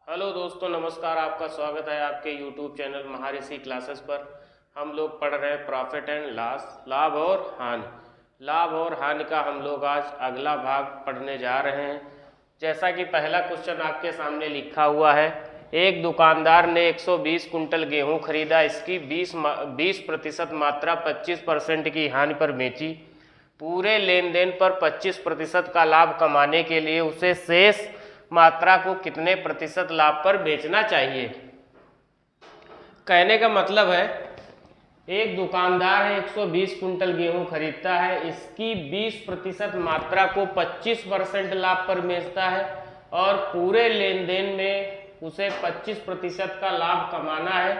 Hello दोस्तों, नमस्कार। आपका स्वागत है आपके यूट्यूब चैनल महाऋषि क्लासेस पर। हम लोग पढ़ रहे हैं प्रॉफिट एंड लॉस, लाभ और हानि। लाभ और हानि का हम लोग आज अगला भाग पढ़ने जा रहे हैं। जैसा कि पहला क्वेश्चन आपके सामने लिखा हुआ है, एक दुकानदार ने 120 कुंटल गेहूं खरीदा। इसकी 20% मात्रा 25% की हानि पर बेची। पूरे लेन देन पर 25% का लाभ कमाने के लिए उसे शेष मात्रा को कितने प्रतिशत लाभ पर बेचना चाहिए। कहने का मतलब है, एक दुकानदार है 120 कुंटल गेहूं खरीदता है, इसकी 20% मात्रा को 25% लाभ पर बेचता है और पूरे लेन देन में उसे 25% का लाभ कमाना है,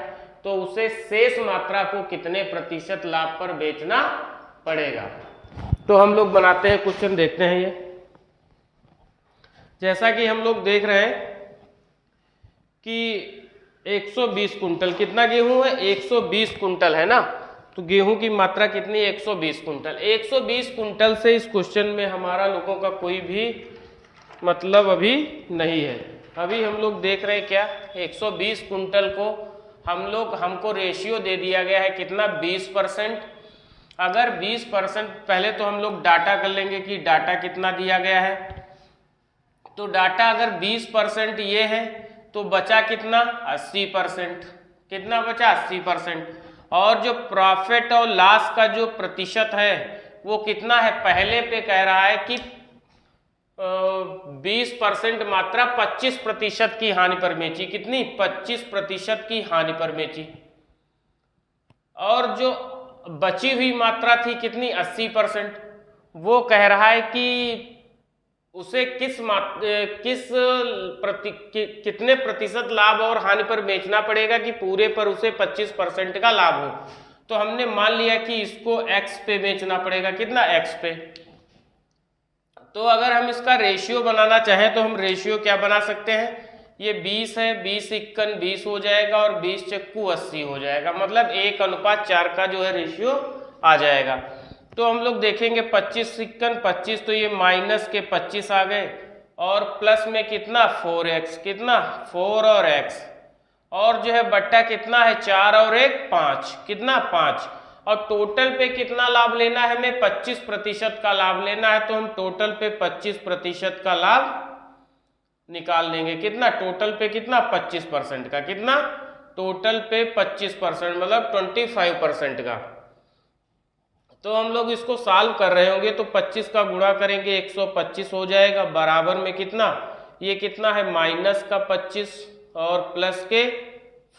तो उसे शेष मात्रा को कितने प्रतिशत लाभ पर बेचना पड़ेगा। तो हम लोग बनाते हैं क्वेश्चन, देखते हैं। ये जैसा कि हम लोग देख रहे हैं कि 120 कुंटल कितना गेहूं है, 120 कुंटल है ना। तो गेहूं की मात्रा कितनी, 120 कुंटल। 120 कुंटल से इस क्वेश्चन में हमारा लोगों का कोई भी मतलब अभी नहीं है। अभी हम लोग देख रहे हैं क्या, 120 कुंटल को हमको रेशियो दे दिया गया है कितना, 20%। अगर 20%, पहले तो हम लोग डाटा कर लेंगे कि डाटा कितना दिया गया है। तो डाटा अगर 20% ये है तो बचा कितना, 80%। कितना बचा, 80%। और जो प्रॉफिट और लॉस का जो प्रतिशत है वो कितना है, पहले पे कह रहा है कि 20% मात्रा 25% की हानि पर बेची। कितनी, 25% की हानि पर बेची। और जो बची हुई मात्रा थी कितनी, 80%, वो कह रहा है कि उसे कितने प्रतिशत लाभ और हानि पर बेचना पड़ेगा कि पूरे पर उसे 25% का लाभ हो। तो हमने मान लिया कि इसको x पे बेचना पड़ेगा। कितना, x पे। तो अगर हम इसका रेशियो बनाना चाहें तो हम रेशियो क्या बना सकते हैं, ये 20 है, 20 इक्कन 20 हो जाएगा और 20 चक्कू 80 हो जाएगा। मतलब 1:4 का जो है रेशियो आ जाएगा। तो हम लोग देखेंगे 25 इक्कन 25, तो ये माइनस के 25 आ गए और प्लस में कितना, 4x। कितना, 4 और x, और जो है बट्टा कितना है, 4 और 1 5। कितना, 5। और टोटल पे कितना लाभ लेना है हमें, 25% का लाभ लेना है। तो हम टोटल पे 25% का लाभ निकाल लेंगे। कितना, टोटल पे कितना, 25% का। कितना, टोटल पे 25%, मतलब 25% का। तो हम लोग इसको सॉल्व कर रहे होंगे तो 25 का गुणा करेंगे 125 हो जाएगा, बराबर में कितना, ये कितना है, माइनस का 25 और प्लस के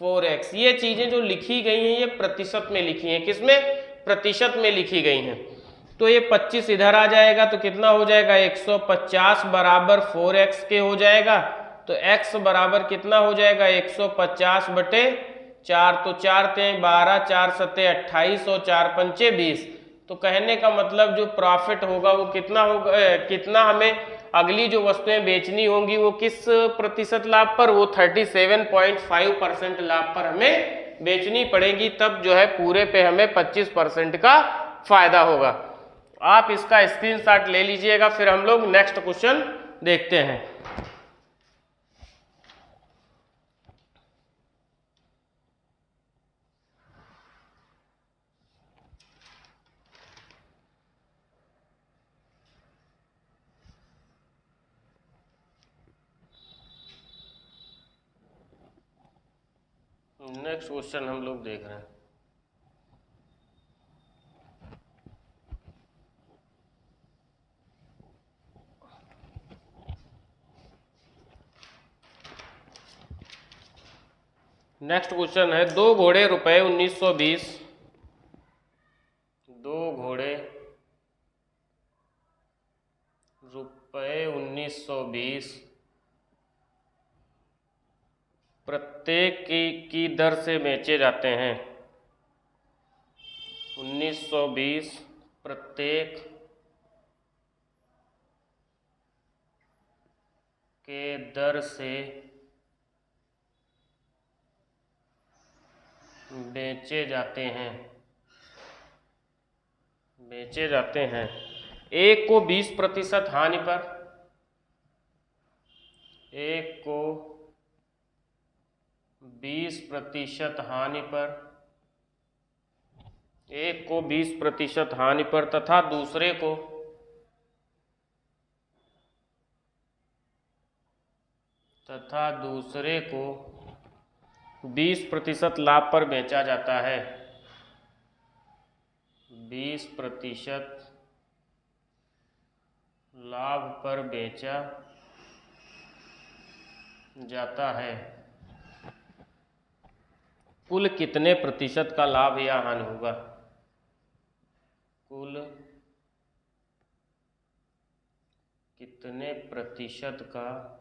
4x। ये चीजें जो लिखी गई हैं ये प्रतिशत में लिखी हैं। किसमें, प्रतिशत में लिखी गई हैं। तो ये 25 इधर आ जाएगा तो कितना हो जाएगा, 150 बराबर 4x के हो जाएगा। तो x बराबर कितना हो जाएगा, 150/4। तो 4 × 12, 4 × 7 28 और 4 × 5 20। तो कहने का मतलब जो प्रॉफिट होगा वो कितना होगा, कितना हमें अगली जो वस्तुएं बेचनी होंगी वो किस प्रतिशत लाभ पर, वो 37.5% लाभ पर हमें बेचनी पड़ेगी। तब जो है पूरे पे हमें 25% का फायदा होगा। आप इसका स्क्रीनशॉट ले लीजिएगा, फिर हम लोग नेक्स्ट क्वेश्चन देखते हैं। नेक्स्ट क्वेश्चन हम लोग देख रहे हैं। नेक्स्ट क्वेश्चन है, 2 घोड़े रुपए 1920, 2 घोड़े रुपए 1920 प्रत्येक की दर से बेचे जाते हैं। 1920 प्रत्येक के दर से बेचे जाते हैं। एक को 20% हानि पर, एक को 20% हानि पर, एक को 20% हानि पर तथा दूसरे को 20% लाभ पर बेचा जाता है। 20% लाभ पर बेचा जाता है। कुल कितने प्रतिशत का लाभ या हानि होगा? कुल कितने प्रतिशत का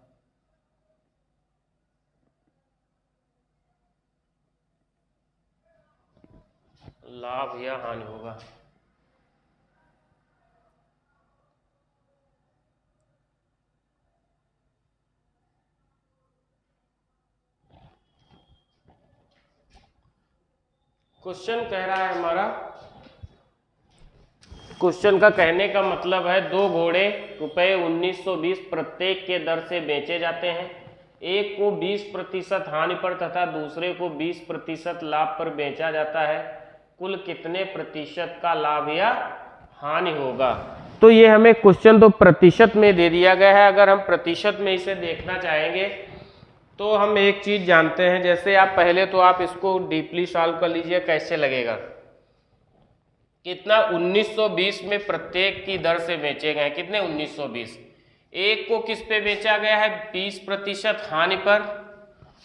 लाभ या हानि होगा? क्वेश्चन कह रहा है हमारा, क्वेश्चन का कहने का मतलब है दो घोड़े रुपए 1920 प्रत्येक के दर से बेचे जाते हैं। एक को 20% हानि पर तथा दूसरे को 20% लाभ पर बेचा जाता है। कुल कितने प्रतिशत का लाभ या हानि होगा? तो ये हमें क्वेश्चन तो प्रतिशत में दे दिया गया है। अगर हम प्रतिशत में इसे देखना चाहेंगे तो हम एक चीज जानते हैं, जैसे आप पहले तो आप इसको डीपली सॉल्व कर लीजिए कैसे लगेगा। कितना 1920 में प्रत्येक की दर से बेचे गए, कितने 1920। एक को किस पे बेचा गया है? 20% हानि पर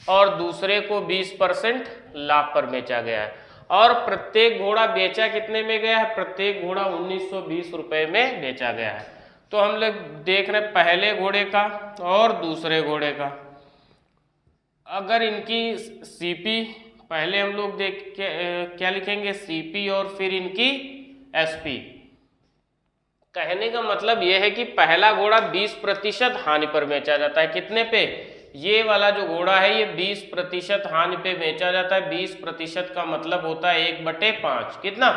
और दूसरे को 20% लाभ पर बेचा गया है। और प्रत्येक घोड़ा बेचा कितने में गया है? प्रत्येक घोड़ा 1920 रुपए में बेचा गया है। तो हम लोग देख रहे पहले घोड़े का और दूसरे घोड़े का। अगर इनकी सीपी पहले हम लोग देख के क्या लिखेंगे? सीपी और फिर इनकी एसपी। कहने का मतलब यह है कि पहला घोड़ा 20% हानि पर बेचा जाता है। कितने पे? ये वाला जो घोड़ा है ये 20% हानि पे बेचा जाता है। 20% का मतलब होता है 1/5। कितना?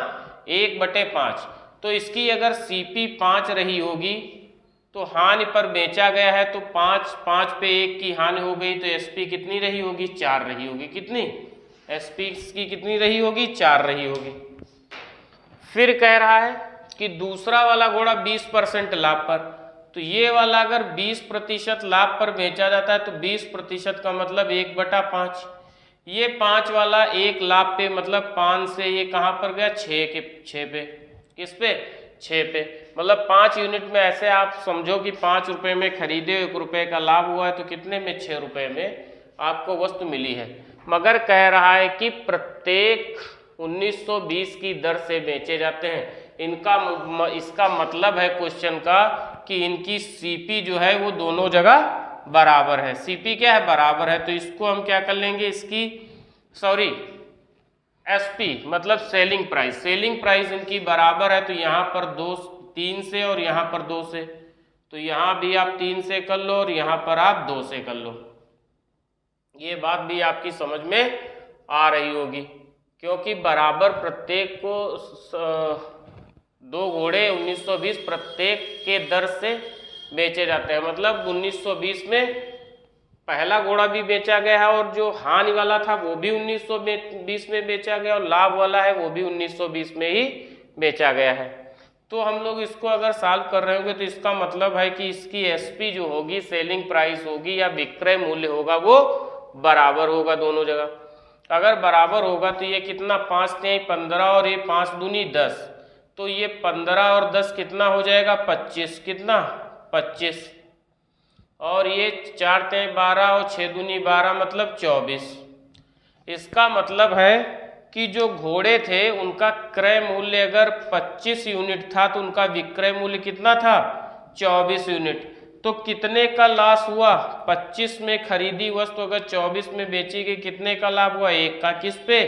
1/5। तो इसकी अगर सीपी 5 रही होगी तो हानि पर बेचा गया है तो 5 पे 1 की हानि हो गई, तो एसपी कितनी रही होगी? 4 रही होगी। कितनी? एसपी की कितनी रही होगी? 4 रही होगी। फिर कह रहा है कि दूसरा वाला घोड़ा 20% लाभ पर, तो ये वाला अगर 20% लाभ पर बेचा जाता है तो 20% का मतलब 1/5। ये 5 वाला 1 लाभ पे मतलब 5 से ये कहाँ पर गया? 6 पे। किस पे? 6 पे। मतलब 5 यूनिट में ऐसे आप समझो कि 5 रुपए में खरीदे, 1 रुपए का लाभ हुआ है तो कितने में? 6 रुपए में आपको वस्तु मिली है। मगर कह रहा है कि प्रत्येक 1920 की दर से बेचे जाते हैं। इसका मतलब है क्वेश्चन का कि इनकी सीपी जो है वो दोनों जगह बराबर है। सीपी क्या है? बराबर है। तो इसको हम क्या कर लेंगे? इसकी एसपी मतलब सेलिंग प्राइस। सेलिंग प्राइस इनकी बराबर है तो यहाँ पर 3 से और यहाँ पर 2 से, तो यहाँ भी आप 3 से कर लो और यहाँ पर आप 2 से कर लो। ये बात भी आपकी समझ में आ रही होगी, क्योंकि बराबर प्रत्येक को 2 घोड़े 1920 प्रत्येक के दर से बेचे जाते हैं। मतलब 1920 में पहला घोड़ा भी बेचा गया है और जो हानि वाला था वो भी 1920 में बेचा गया और लाभ वाला है वो भी 1920 में ही बेचा गया है। तो हम लोग इसको अगर सॉल्व कर रहे होंगे तो इसका मतलब है कि इसकी एसपी जो होगी, सेलिंग प्राइस होगी या विक्रय मूल्य होगा, वो बराबर होगा दोनों जगह। अगर बराबर होगा तो ये कितना? 5 3 15 और ये 5 दूनी 10, तो ये 15 और 10 कितना हो जाएगा? 25। कितना? 25। और ये 4 3 12 और 6 दूनी 12 मतलब 24। इसका मतलब है कि जो घोड़े थे उनका क्रय मूल्य अगर 25 यूनिट था तो उनका विक्रय मूल्य कितना था? 24 यूनिट। तो कितने का लॉस हुआ? 25 में खरीदी वस्तु अगर 24 में बेची गई, कितने का लाभ हुआ? 1 का। किस पे?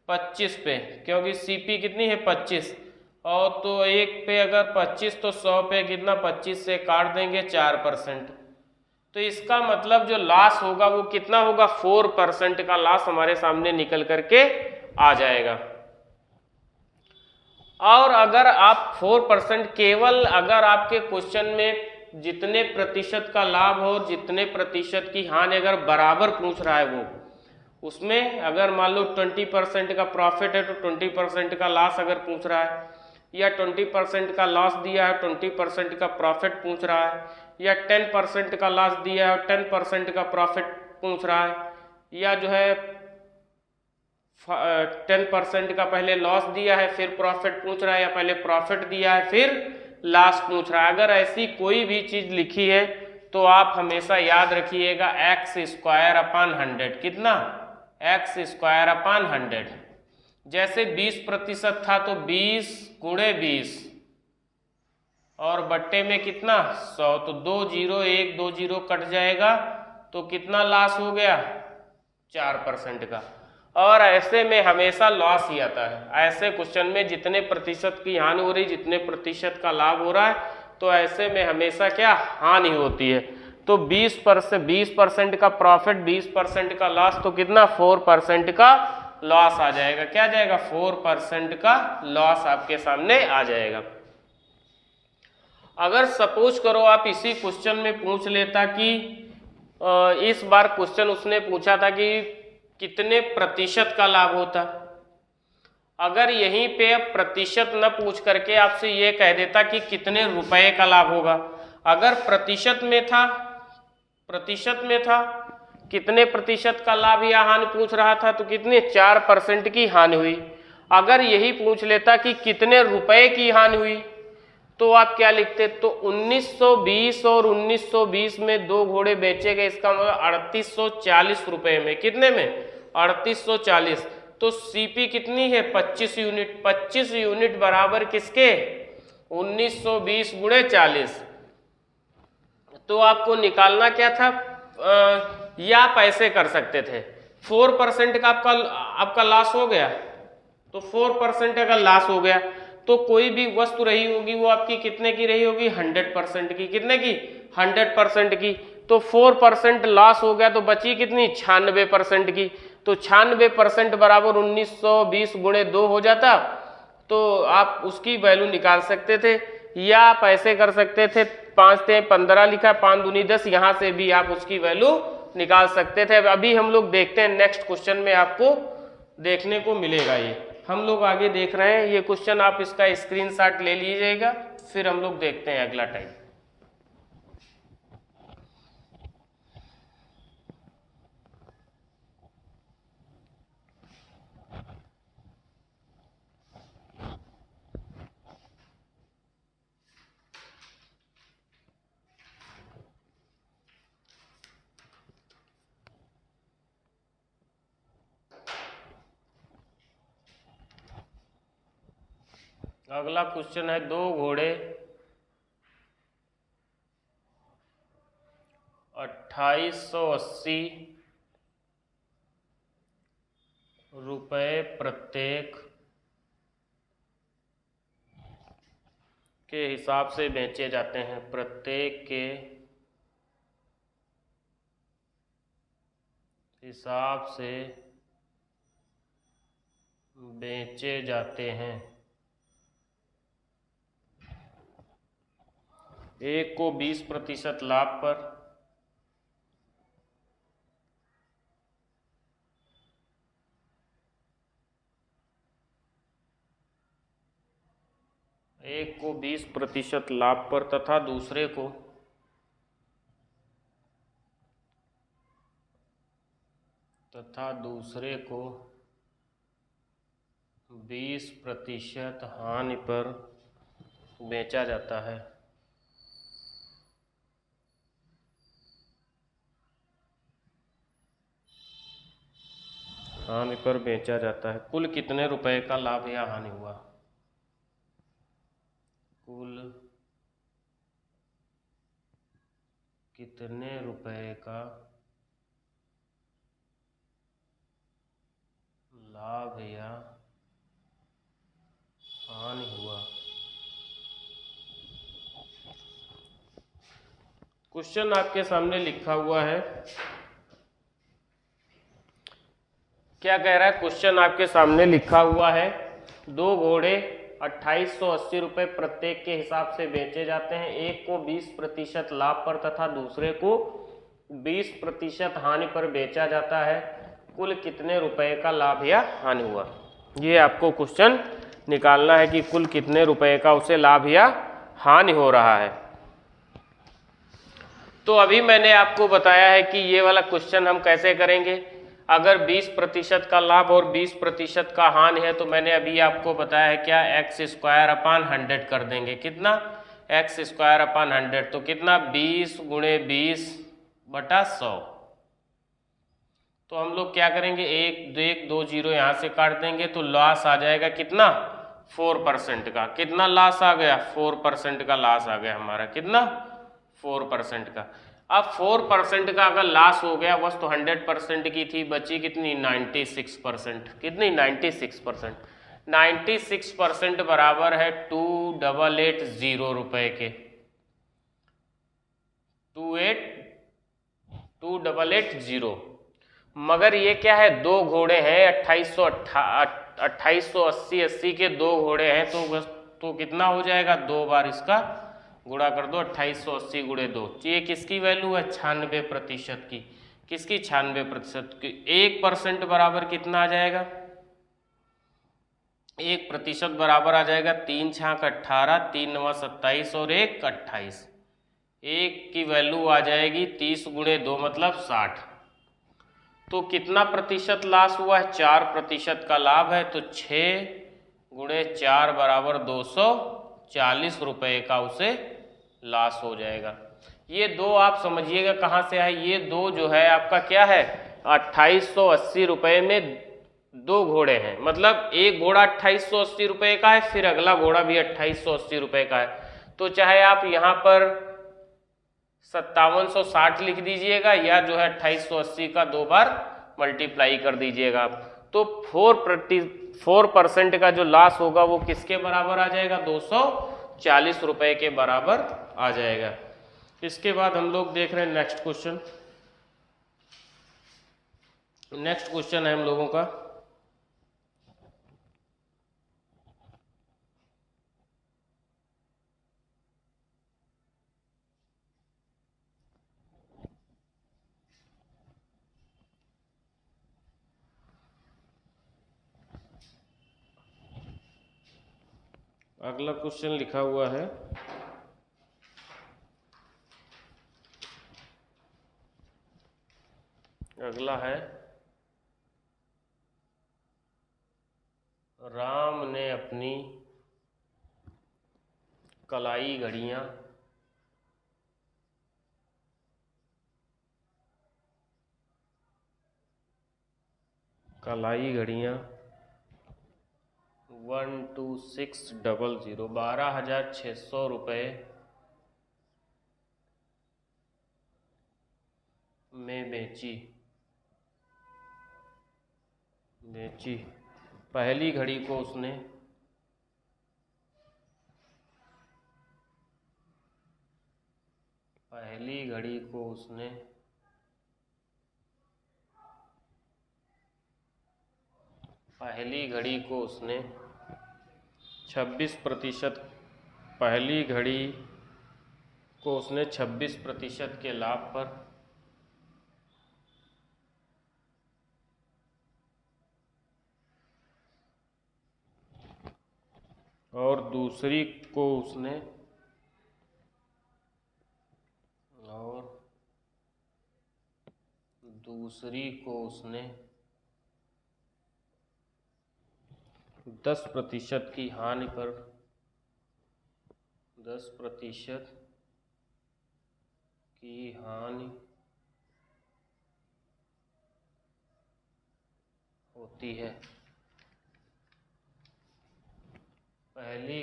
25 पे, क्योंकि सीपी कितनी है? 25। और तो 1 पे अगर 25 तो 100 पे कितना? 25 से काट देंगे 4%। तो इसका मतलब जो लॉस होगा वो कितना होगा? 4% का लॉस हमारे सामने निकल करके आ जाएगा। और अगर आप 4% केवल अगर आपके क्वेश्चन में जितने प्रतिशत का लाभ हो और जितने प्रतिशत की हानि अगर बराबर पूछ रहा है वो, उसमें अगर मान लो 20% का प्रॉफिट है तो 20% का लॉस अगर पूछ रहा है, या 20% का लॉस दिया है 20% का प्रॉफिट पूछ रहा है, या 10% का लॉस दिया है 10% का प्रॉफिट पूछ रहा है, या जो है 10% का पहले लॉस दिया है फिर प्रॉफिट पूछ रहा है, या पहले प्रॉफिट दिया है फिर लॉस पूछ रहा है। अगर ऐसी कोई भी चीज लिखी है तो आप हमेशा याद रखिएगा x² / 100। कितना? x² / 100। जैसे 20% था तो 20 × 20 और बट्टे में कितना 100, तो 2 0 1 2 0 कट जाएगा तो कितना लॉस हो गया 4% का। और ऐसे में हमेशा लॉस ही आता है। ऐसे क्वेश्चन में जितने प्रतिशत की हानि हो रही जितने प्रतिशत का लाभ हो रहा है, तो ऐसे में हमेशा क्या हानि होती है। तो 20% का प्रॉफिट 20% का लॉस, तो कितना 4% का लॉस आ जाएगा। क्या जाएगा 4% का लॉस आपके सामने आ जाएगा। अगर सपोज करो आप इसी क्वेश्चन में पूछ लेता कि इस बार क्वेश्चन उसने पूछा था कि कितने प्रतिशत का लाभ होता, अगर यहीं पे अब प्रतिशत न पूछ करके आपसे ये कह देता कि कितने रुपए का लाभ होगा। अगर प्रतिशत में था कितने प्रतिशत का लाभ या हानि पूछ रहा था, तो कितने 4% की हानि हुई। अगर यही पूछ लेता कि कितने रुपए की हानि हुई, तो आप क्या लिखते, तो 1920 और 1920 में 2 घोड़े बेचे गए, इसका मतलब 3840 रुपए में। कितने में 3840। तो सीपी कितनी है 25 यूनिट। 25 यूनिट बराबर किसके 1920 × 40। तो आपको निकालना क्या था, या आप ऐसे कर सकते थे 4% का आपका लॉस हो गया, तो 4% अगर लॉस हो गया तो कोई भी वस्तु रही होगी वो आपकी कितने की रही होगी 100% की। कितने की 100% की। तो 4% लॉस हो गया तो बची कितनी 96% की। तो 96% बराबर 1920 × 2 हो जाता, तो आप उसकी वैल्यू निकाल सकते थे। या आप ऐसे कर सकते थे 5 × 15 लिखा, 5 दूनी 10, यहाँ से भी आप उसकी वैल्यू निकाल सकते थे। अभी हम लोग देखते हैं नेक्स्ट क्वेश्चन में आपको देखने को मिलेगा। ये हम लोग आगे देख रहे हैं ये क्वेश्चन, आप इसका स्क्रीनशॉट ले लीजिएगा, फिर हम लोग देखते हैं अगला टाइप। अगला क्वेश्चन है 2 घोड़े 2880 रुपए प्रत्येक के हिसाब से बेचे जाते हैं। प्रत्येक के हिसाब से बेचे जाते हैं। एक को 20% लाभ पर, एक को 20% लाभ पर तथा दूसरे को 20% हानि पर बेचा जाता है। हानि पर बेचा जाता है। कुल कितने रुपए का लाभ या हानि हुआ, कुल कितने रुपए का लाभ या हानि हुआ। क्वेश्चन आपके सामने लिखा हुआ है, क्या कह रहा है क्वेश्चन आपके सामने लिखा हुआ है 2 घोड़े 2880 रुपए प्रत्येक के हिसाब से बेचे जाते हैं। एक को 20% लाभ पर तथा दूसरे को 20% हानि पर बेचा जाता है। कुल कितने रुपए का लाभ या हानि हुआ। ये आपको क्वेश्चन निकालना है कि कुल कितने रुपए का उसे लाभ या हानि हो रहा है। तो अभी मैंने आपको बताया है कि ये वाला क्वेश्चन हम कैसे करेंगे। अगर 20% का लाभ और 20% का हानि है तो मैंने अभी आपको बताया है क्या, x² / 100 कर देंगे। कितना, x² / 100, तो कितना 20 × 20/100। तो हम लोग क्या करेंगे, एक दो जीरो यहाँ से काट देंगे तो लॉस आ जाएगा कितना, 4% का। कितना लॉस आ गया, 4% का लॉस आ गया हमारा। कितना, 4% का। अब 4% का अगर लॉस हो गया, बस तो 100% की थी, बची कितनी, 96%। कितनी, 96%। 96% बराबर है 2880 रुपए के। 2880। मगर ये क्या है, दो घोड़े हैं, 2880 के दो घोड़े हैं, तो कितना हो जाएगा, 2 बार इसका गुणा कर दो, 2880 × 2। ये किसकी वैल्यू है, 96% की। किसकी, 96% की। 1% बराबर कितना आ जाएगा, 1% बराबर आ जाएगा 3 × 18, 3 × 9 27 और 1 28। 1 की वैल्यू आ जाएगी 30 × 2 मतलब 60। तो कितना प्रतिशत लॉस हुआ है, 4% का लाभ है, तो 6 × 4 = 240 रुपए का उसे लॉस हो जाएगा। ये दो आप समझिएगा कहाँ से आए, ये दो जो है आपका क्या है, 2880 रुपए में 2 घोड़े हैं, मतलब एक घोड़ा 2880 रुपए का है, फिर अगला घोड़ा भी 2880 रुपए का है। तो चाहे आप यहाँ पर 5760 लिख दीजिएगा या जो है 2880 का 2 बार मल्टीप्लाई कर दीजिएगा आप। तो 4% का जो लॉस होगा वो किसके बराबर आ जाएगा, 240 रुपए के बराबर आ जाएगा। इसके बाद हम लोग देख रहे हैं नेक्स्ट क्वेश्चन। नेक्स्ट क्वेश्चन है हम लोगों का, अगला क्वेश्चन लिखा हुआ है, अगला है, राम ने अपनी कलाई घड़ियां कलाई घड़ियां 12600 12,600 रुपये में बेची। पहली घड़ी को उसने पहली घड़ी को उसने 26%, पहली घड़ी को उसने 26% के लाभ पर और दूसरी को उसने दूसरी को उसने 10% की हानि पर 10% की हानि होती है। पहली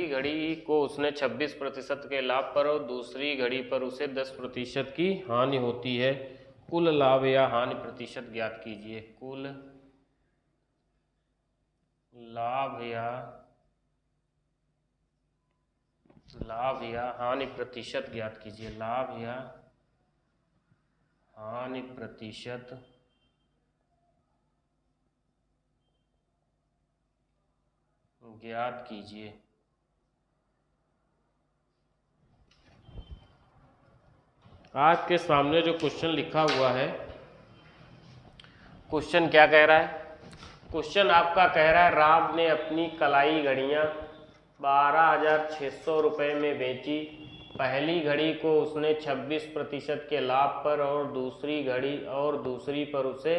घड़ी को उसने 26% के लाभ पर और दूसरी घड़ी पर उसे 10% की हानि होती है। कुल लाभ या हानि प्रतिशत ज्ञात कीजिए। कुल लाभ या हानि प्रतिशत ज्ञात कीजिए। लाभ या हानि प्रतिशत ज्ञात कीजिए। आपके सामने जो क्वेश्चन लिखा हुआ है, क्वेश्चन क्या कह रहा है? क्वेश्चन आपका कह रहा है राम ने अपनी कलाई घड़ियां 12,600 रुपये में बेची। पहली घड़ी को उसने 26% के लाभ पर और दूसरी पर उसे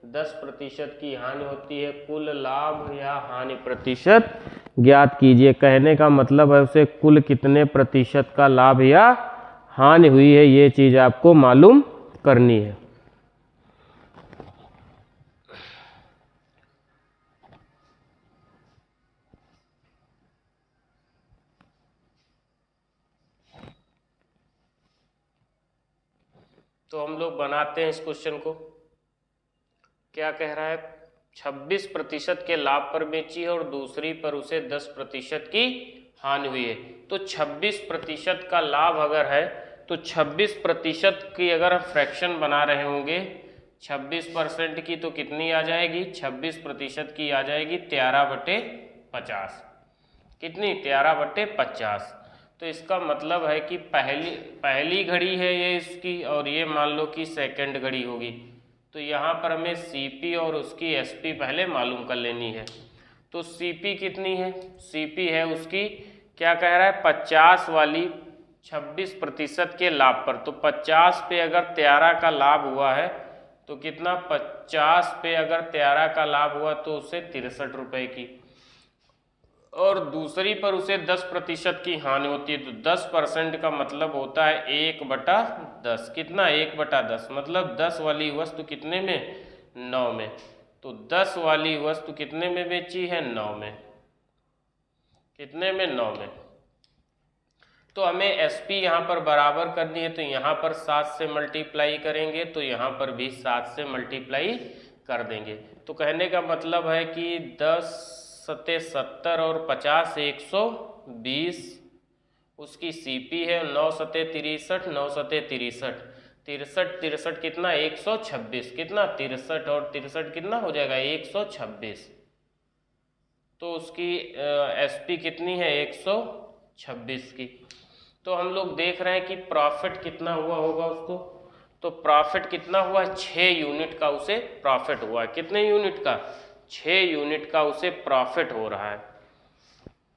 10% की हानि होती है। कुल लाभ या हानि प्रतिशत ज्ञात कीजिए। कहने का मतलब है उसे कुल कितने प्रतिशत का लाभ या हानि हुई है, ये चीज आपको मालूम करनी है। तो हम लोग बनाते हैं इस क्वेश्चन को। क्या कह रहा है? 26% के लाभ पर बेची है और दूसरी पर उसे 10% की हानि हुई है। तो 26% का लाभ अगर है तो 26% की अगर हम फ्रैक्शन बना रहे होंगे, 26% की तो कितनी आ जाएगी? 26% की आ जाएगी 13/50। कितनी? 13/50। तो इसका मतलब है कि पहली घड़ी है ये इसकी, और ये मान लो कि सेकंड घड़ी होगी। तो यहाँ पर हमें सीपी और उसकी एसपी पहले मालूम कर लेनी है। तो सीपी कितनी है? सीपी है उसकी, क्या कह रहा है? 50 वाली 26% के लाभ पर। तो 50 पे अगर 13 का लाभ हुआ है तो कितना? 50 पे अगर 13 का लाभ हुआ तो उसे 63 रुपये की, और दूसरी पर उसे 10% की हानि होती है। तो 10% का मतलब होता है 1/10। कितना? 1/10 मतलब 10 वाली वस्तु कितने में? 9 में। तो 10 वाली वस्तु कितने में बेची है? 9 में। कितने में? 9 में। तो हमें एसपी यहाँ पर बराबर करनी है, तो यहाँ पर 7 से मल्टीप्लाई करेंगे, तो यहाँ पर भी 7 से मल्टीप्लाई कर देंगे। तो कहने का मतलब है कि 10 सत्ते 70 और 50 120 उसकी सीपी है। 9 सत्ते 63, 9 सत्ते 63, 63 कितना? 126। कितना? 63 और 63 कितना हो जाएगा? 126। तो उसकी एसपी कितनी है? 126 की। तो हम लोग देख रहे हैं कि प्रॉफिट कितना हुआ होगा उसको। तो प्रॉफिट कितना हुआ? 6 यूनिट का उसे प्रॉफिट हुआ। कितने यूनिट का? 6 यूनिट का उसे प्रॉफिट हो रहा है।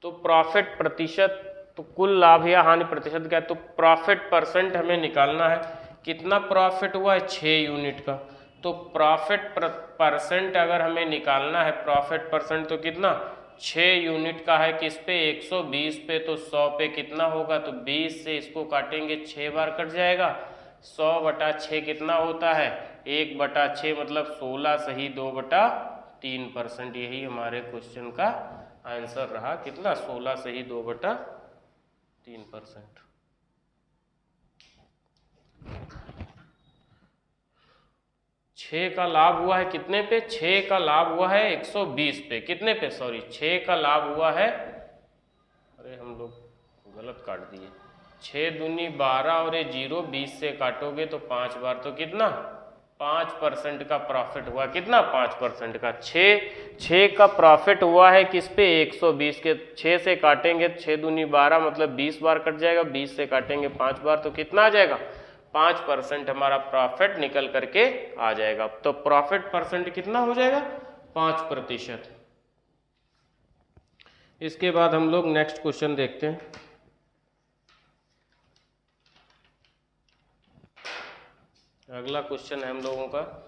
तो प्रॉफिट प्रतिशत, तो कुल लाभ या हानि प्रतिशत क्या है? तो प्रॉफिट परसेंट हमें निकालना है। कितना प्रॉफिट हुआ है? 6 यूनिट का। तो प्रॉफिट परसेंट अगर हमें निकालना है, प्रॉफिट परसेंट तो कितना? 6 यूनिट का है किस पे? 120 पे। तो 100 पे कितना होगा? तो 20 से इसको काटेंगे, 6 बार कट जाएगा। 100/6 कितना होता है? 1/6 मतलब 16 सही 2/3%। यही हमारे क्वेश्चन का आंसर रहा। कितना? 16 सही 2/3%। छः का लाभ हुआ है कितने पे? 6 का लाभ हुआ है 120 पे। कितने पे? सॉरी, 6 का लाभ हुआ है, अरे हम लोग गलत काट दिए। 6 दूनी 12 और ये 0 20 से काटोगे तो 5 बार, तो कितना? 5% का प्रॉफिट हुआ। कितना? 5% का। 6 का प्रॉफिट हुआ है किस पे? 120 के। 6 से काटेंगे, 6 दूनी 12 मतलब 20 बार कट जाएगा। 20 से काटेंगे 5 बार, तो कितना आ जाएगा? 5% हमारा प्रॉफिट निकल करके आ जाएगा। तो प्रॉफिट परसेंट कितना हो जाएगा? 5%। इसके बाद हम लोग नेक्स्ट क्वेश्चन देखते हैं। अगला क्वेश्चन है हम लोगों का,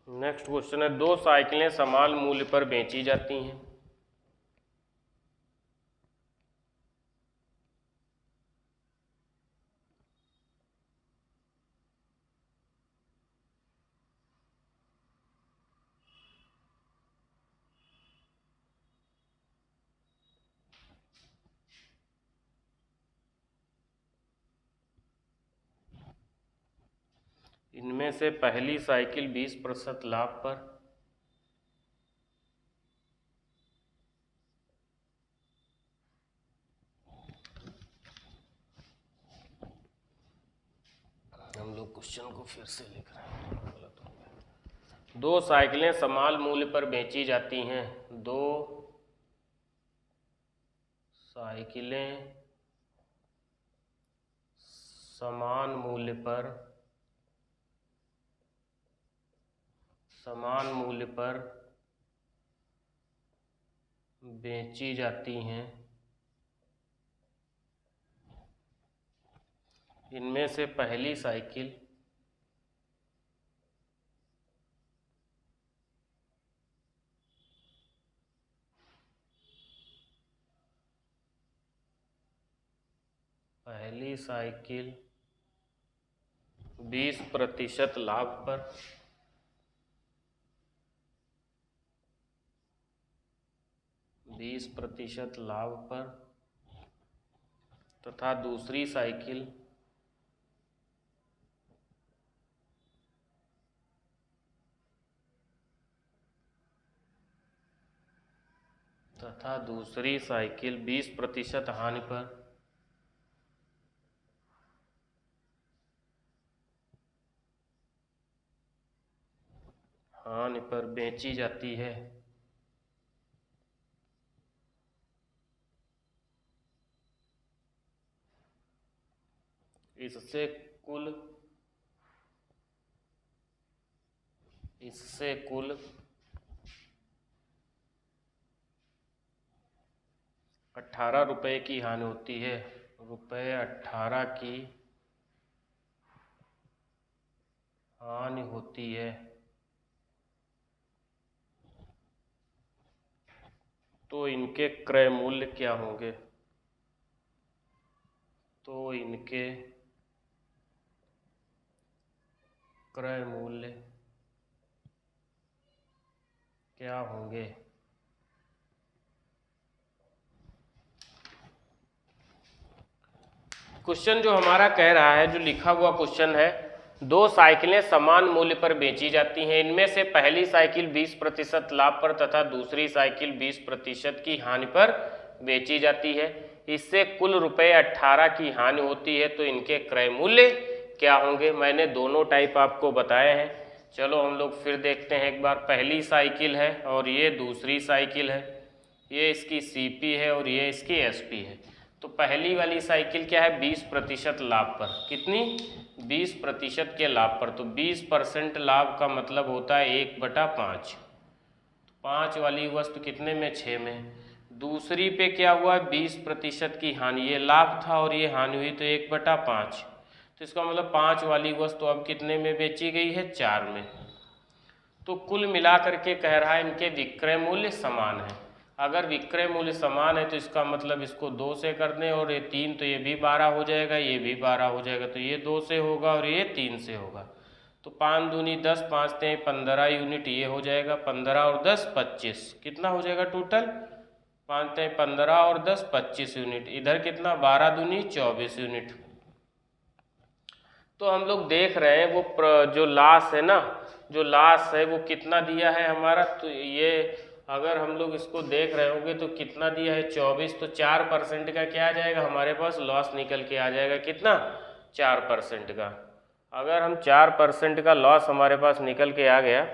नेक्स्ट क्वेश्चन है 2 साइकिलें समान मूल्य पर बेची जाती हैं। इनमें से पहली साइकिल 20% लाभ पर हम लोग क्वेश्चन को फिर से लिख रहे हैं, गलत हो गया। 2 साइकिलें समान मूल्य पर बेची जाती हैं। 2 साइकिलें समान मूल्य पर बेची जाती हैं। इनमें से पहली साइकिल पहली साइकिल 20% लाभ पर तथा दूसरी साइकिल तथा दूसरी साइकिल 20% हानि पर बेची जाती है। इससे कुल 18 रुपये की हानि होती है। रुपये 18 की हानि होती है। तो इनके क्रय मूल्य क्या होंगे? तो इनके क्रय मूल्य क्या होंगे? क्वेश्चन जो हमारा कह रहा है, जो लिखा हुआ क्वेश्चन है, 2 साइकिलें समान मूल्य पर बेची जाती हैं। इनमें से पहली साइकिल 20% लाभ पर तथा दूसरी साइकिल 20% की हानि पर बेची जाती है। इससे कुल रुपये 18 की हानि होती है। तो इनके क्रय मूल्य क्या होंगे? मैंने दोनों टाइप आपको बताए हैं। चलो हम लोग फिर देखते हैं एक बार। पहली साइकिल है और ये दूसरी साइकिल है। ये इसकी CP है और ये इसकी SP है। तो पहली वाली साइकिल क्या है? 20% लाभ पर। कितनी? 20% के लाभ पर। तो 20% लाभ का मतलब होता है 1/5। तो 5 वाली वस्तु कितने में? 6 में। दूसरी पे क्या हुआ? 20% की हानि। ये लाभ था और ये हानि हुई, तो 1/5। तो इसका मतलब 5 वाली वस्तु अब कितने में बेची गई है? 4 में। तो कुल मिलाकर के कह रहा है इनके विक्रय मूल्य समान है। अगर विक्रय मूल्य समान है तो इसका मतलब इसको 2 से कर दें, और ये 3, तो ये भी 12 हो जाएगा, ये भी 12 हो जाएगा। तो ये 2 से होगा और ये 3 से होगा। तो 5 दूनी 10, 5 तें 15 यूनिट ये हो जाएगा। 15 और 10 25। कितना हो जाएगा टोटल? 5 तें 15 और 10 25 यूनिट। इधर कितना? 12 दूनी 24 यूनिट। तो हम लोग देख रहे हैं वो जो लाश है ना, जो लाश है वो कितना दिया है हमारा? तो ये अगर हम लोग इसको देख रहे होंगे तो कितना दिया है? 24। तो 4% का क्या आ जाएगा हमारे पास? लॉस निकल के आ जाएगा। कितना? 4% का। अगर हम 4% का लॉस हमारे पास निकल के आ गया,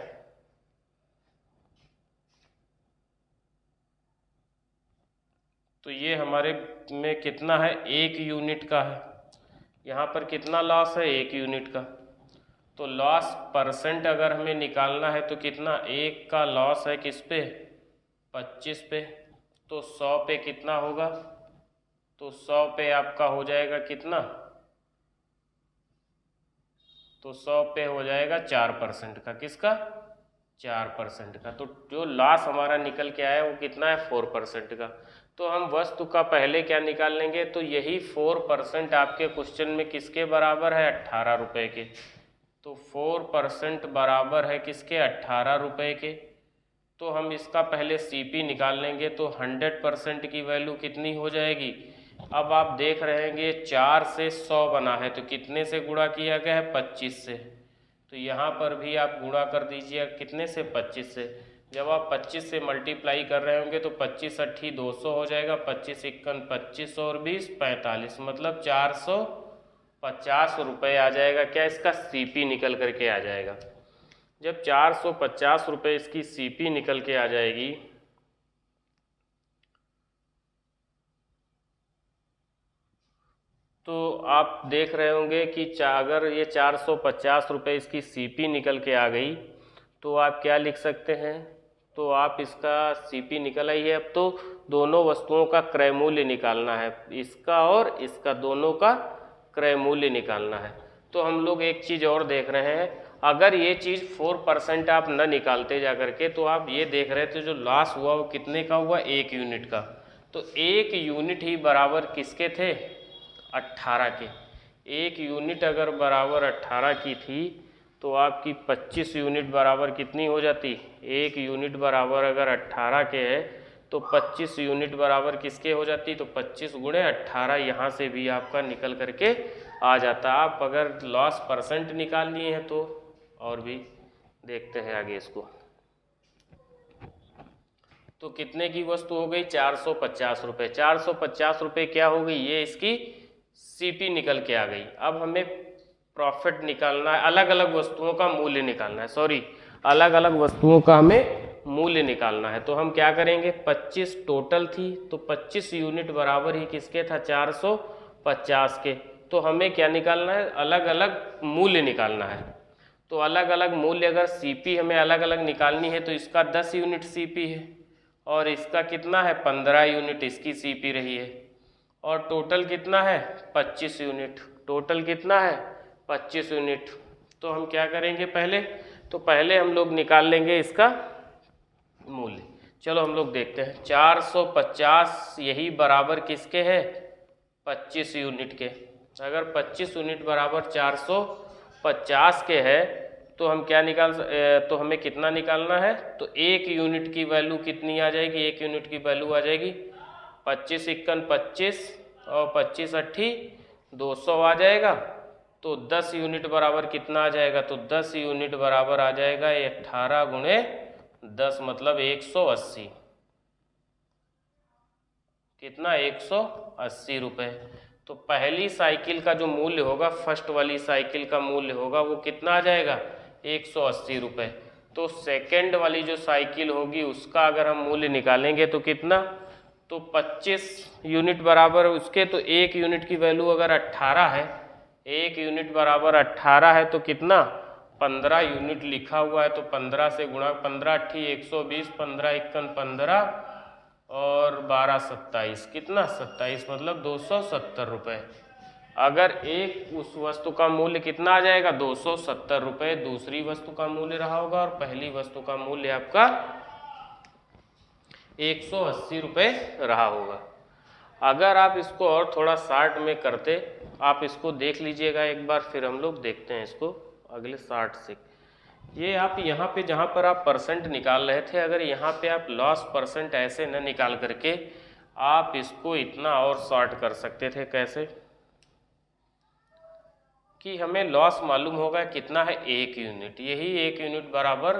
तो ये हमारे में कितना है? 1 यूनिट का है। यहाँ पर कितना लॉस है? 1 यूनिट का। तो लॉस परसेंट अगर हमें निकालना है तो कितना? 1 का लॉस है किस पे? 25 पे। तो 100 पे कितना होगा? तो 100 पे आपका हो जाएगा कितना? तो 100 पे हो जाएगा 4% का। किसका? 4% का। तो जो लॉस हमारा निकल के आया वो कितना है? 4% का। तो हम वस्तु का पहले क्या निकाल लेंगे? तो यही 4% आपके क्वेश्चन में किसके बराबर है? 18 रुपये के। तो 4% बराबर है किसके? 18 रुपये के। तो हम इसका पहले CP निकाल लेंगे। तो 100% की वैल्यू कितनी हो जाएगी? अब आप देख रहे हैं 4 से 100 बना है, तो कितने से गुणा किया गया है? 25 से। तो यहाँ पर भी आप गुणा कर दीजिए कितने से, 25 से। जब आप 25 से मल्टीप्लाई कर रहे होंगे तो 25 अट्ठी 200 हो जाएगा, 25 इक्कन 25 और 20 45, मतलब 450 रुपये आ जाएगा। क्या इसका सीपी निकल करके आ जाएगा। जब 450 रुपये इसकी सीपी निकल के आ जाएगी तो आप देख रहे होंगे कि अगर ये 450 रुपये इसकी सीपी निकल के आ गई तो आप क्या लिख सकते हैं, तो आप इसका सीपी निकल आई है। अब तो दोनों वस्तुओं का क्रय मूल्य निकालना है, इसका और इसका दोनों का क्रय मूल्य निकालना है। तो हम लोग एक चीज़ और देख रहे हैं, अगर ये चीज़ 4% आप न निकालते जा करके तो आप ये देख रहे थे जो लॉस हुआ वो कितने का हुआ, 1 यूनिट का। तो 1 यूनिट ही बराबर किसके थे, 18 के। 1 यूनिट अगर बराबर 18 की थी तो आपकी 25 यूनिट बराबर कितनी हो जाती, 1 यूनिट बराबर अगर 18 के है तो 25 यूनिट बराबर किसके हो जाती, तो 25 गुणे 18 यहाँ से भी आपका निकल करके आ जाता। आप अगर लॉस परसेंट निकाल लिए हैं तो और भी देखते हैं आगे इसको। तो कितने की वस्तु हो गई, 450 रुपये। 450 रुपये क्या हो गई, ये इसकी सीपी निकल के आ गई। अब हमें प्रॉफिट निकालना है, अलग अलग वस्तुओं का मूल्य निकालना है, अलग अलग वस्तुओं का हमें मूल्य निकालना है। तो हम क्या करेंगे, 25 टोटल थी तो 25 यूनिट बराबर ही किसके था, 450 के। तो हमें क्या निकालना है, अलग अलग मूल्य निकालना है। तो अलग अलग मूल्य अगर सीपी हमें अलग अलग निकालनी है तो इसका 10 यूनिट सीपी है और इसका कितना है, 15 यूनिट इसकी सीपी रही है, और टोटल कितना है, 25 यूनिट। टोटल कितना है, 25 यूनिट। तो हम क्या करेंगे, पहले हम लोग निकाल लेंगे इसका मूल्य। चलो हम लोग देखते हैं, 450 यही बराबर किसके है, 25 यूनिट के। अगर 25 यूनिट बराबर 450 के है तो हम क्या तो हमें कितना निकालना है, तो 1 यूनिट की वैल्यू कितनी आ जाएगी, 1 यूनिट की वैल्यू आ जाएगी 25 इक्कन 25 और 25 अट्ठी 200 आ जाएगा। तो 10 यूनिट बराबर कितना आ जाएगा, तो 10 यूनिट बराबर आ जाएगा 18 गुणे 10 मतलब 180। कितना, 180 रुपये। तो पहली साइकिल का जो मूल्य होगा, फर्स्ट वाली साइकिल का मूल्य होगा वो कितना आ जाएगा, 180 रुपये। तो सेकेंड वाली जो साइकिल होगी उसका अगर हम मूल्य निकालेंगे तो कितना, तो 25 यूनिट बराबर उसके, तो 1 यूनिट की वैल्यू अगर 18 है, 1 यूनिट बराबर 18 है तो कितना, 15 यूनिट लिखा हुआ है तो 15 से गुणा, 15 अट्ठी 120, 15 इक्कन 15 और 12 27, कितना 27 मतलब 270 रुपये। अगर एक उस वस्तु का मूल्य कितना आ जाएगा, 270 रुपये दूसरी वस्तु का मूल्य रहा होगा और पहली वस्तु का मूल्य आपका 180 रुपये रहा होगा। अगर आप इसको और थोड़ा शार्ट में करते, आप इसको देख लीजिएगा एक बार, फिर हम लोग देखते हैं इसको अगले शार्ट से। ये आप यहाँ पे जहाँ पर आप परसेंट निकाल रहे थे, अगर यहाँ पे आप लॉस परसेंट ऐसे न निकाल करके आप इसको इतना और शॉर्ट कर सकते थे। कैसे कि हमें लॉस मालूम होगा कितना है, 1 यूनिट। यही 1 यूनिट बराबर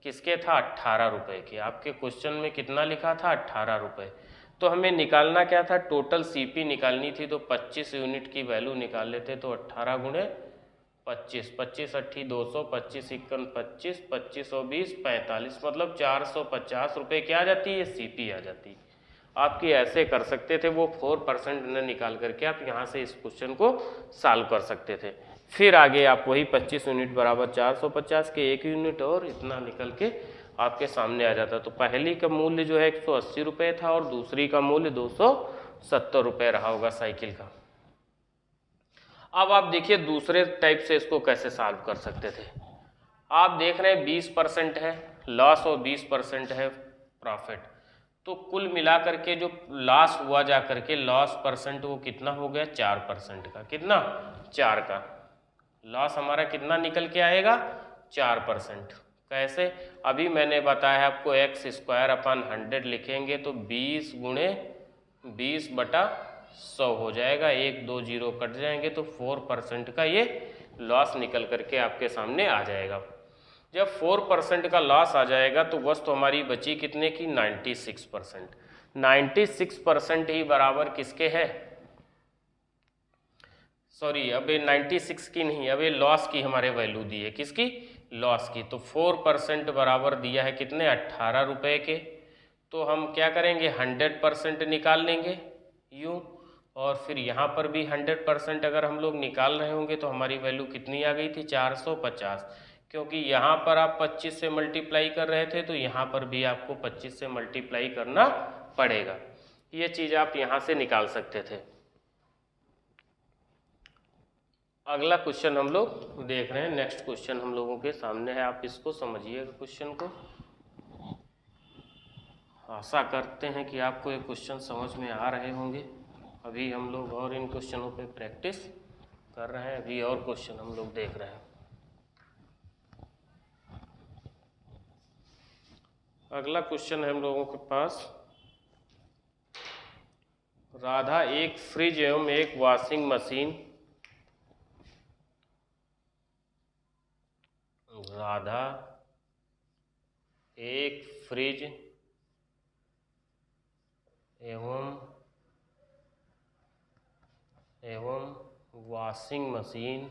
किसके था, 18 रुपये के। आपके क्वेश्चन में कितना लिखा था, 18 रुपये। तो हमें निकालना क्या था, टोटल सीपी निकालनी थी। तो 25 यूनिट की वैल्यू निकाल लेते, तो 18 गुणे 25, 25 अट्ठी 200, 25 इक्कन 25, 25 और 20 45 मतलब 450 रुपये क्या आ जाती है, सीपी आ जाती। आपकी ऐसे कर सकते थे, वो 4% न निकाल करके आप यहाँ से इस क्वेश्चन को सॉल्व कर सकते थे। फिर आगे आप वही 25 यूनिट बराबर 450 के 1 यूनिट और इतना निकल के आपके सामने आ जाता। तो पहली का मूल्य जो है 180 रुपये था और दूसरी का मूल्य 270 रुपये रहा होगा साइकिल का। अब आप देखिए दूसरे टाइप से इसको कैसे सॉल्व कर सकते थे। आप देख रहे हैं 20% है लॉस और 20% है प्रॉफिट। तो कुल मिलाकर के जो लॉस हुआ जा करके लॉस परसेंट वो कितना हो गया, 4% का। कितना, 4 का लॉस हमारा कितना निकल के आएगा, 4%। कैसे, अभी मैंने बताया आपको x² / 100 लिखेंगे तो 20 गुणे 20/100 हो जाएगा। 1 2 0 कट जाएंगे तो 4% का ये लॉस निकल करके आपके सामने आ जाएगा। जब 4% का लॉस आ जाएगा तो वस्तु हमारी बची कितने की, 96%। 96% ही बराबर किसके है, सॉरी अब 96 की नहीं, अब ये लॉस की हमारे वैल्यू दी है, किसकी, लॉस की। तो 4% बराबर दिया है कितने, 18 रुपये के। तो हम क्या करेंगे, 100% निकाल लेंगे यूँ, और फिर यहाँ पर भी 100% अगर हम लोग निकाल रहे होंगे तो हमारी वैल्यू कितनी आ गई थी, 450। क्योंकि यहाँ पर आप 25 से मल्टीप्लाई कर रहे थे तो यहाँ पर भी आपको 25 से मल्टीप्लाई करना पड़ेगा। ये चीज़ आप यहाँ से निकाल सकते थे। अगला क्वेश्चन हम लोग देख रहे हैं, नेक्स्ट क्वेश्चन हम लोगों के सामने है, आप इसको समझिएगा क्वेश्चन को। आशा करते हैं कि आपको ये क्वेश्चन समझ में आ रहे होंगे। अभी हम लोग और इन क्वेश्चनों पे प्रैक्टिस कर रहे हैं, अभी और क्वेश्चन हम लोग देख रहे हैं। अगला क्वेश्चन है हम लोगों के पास, राधा एक फ्रिज एवं एक वॉशिंग मशीन, राधा एक फ्रिज एवं वॉशिंग मशीन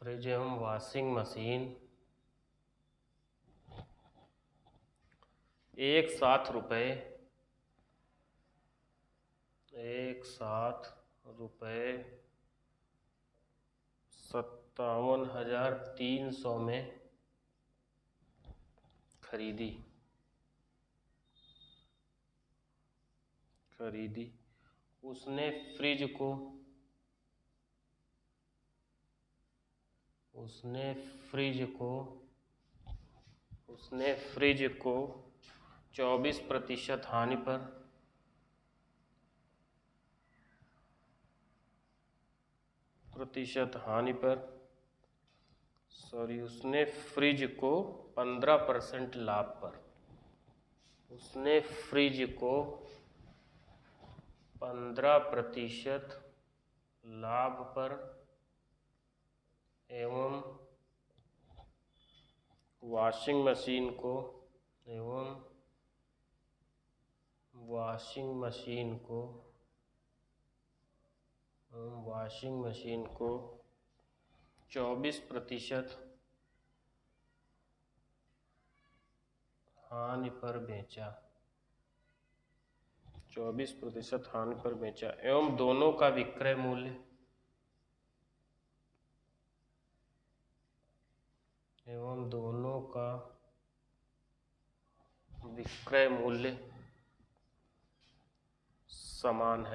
फ्रिज एवं वॉशिंग मशीन एक साथ रुपये 57,300 में खरीदी। उसने फ्रिज को 24% हानि पर उसने फ्रिज को 15% लाभ पर, उसने फ्रिज को 15% लाभ पर एवं वॉशिंग मशीन को 24% हानि पर बेचा, 24% हानि पर बेचा एवं दोनों का विक्रय मूल्य समान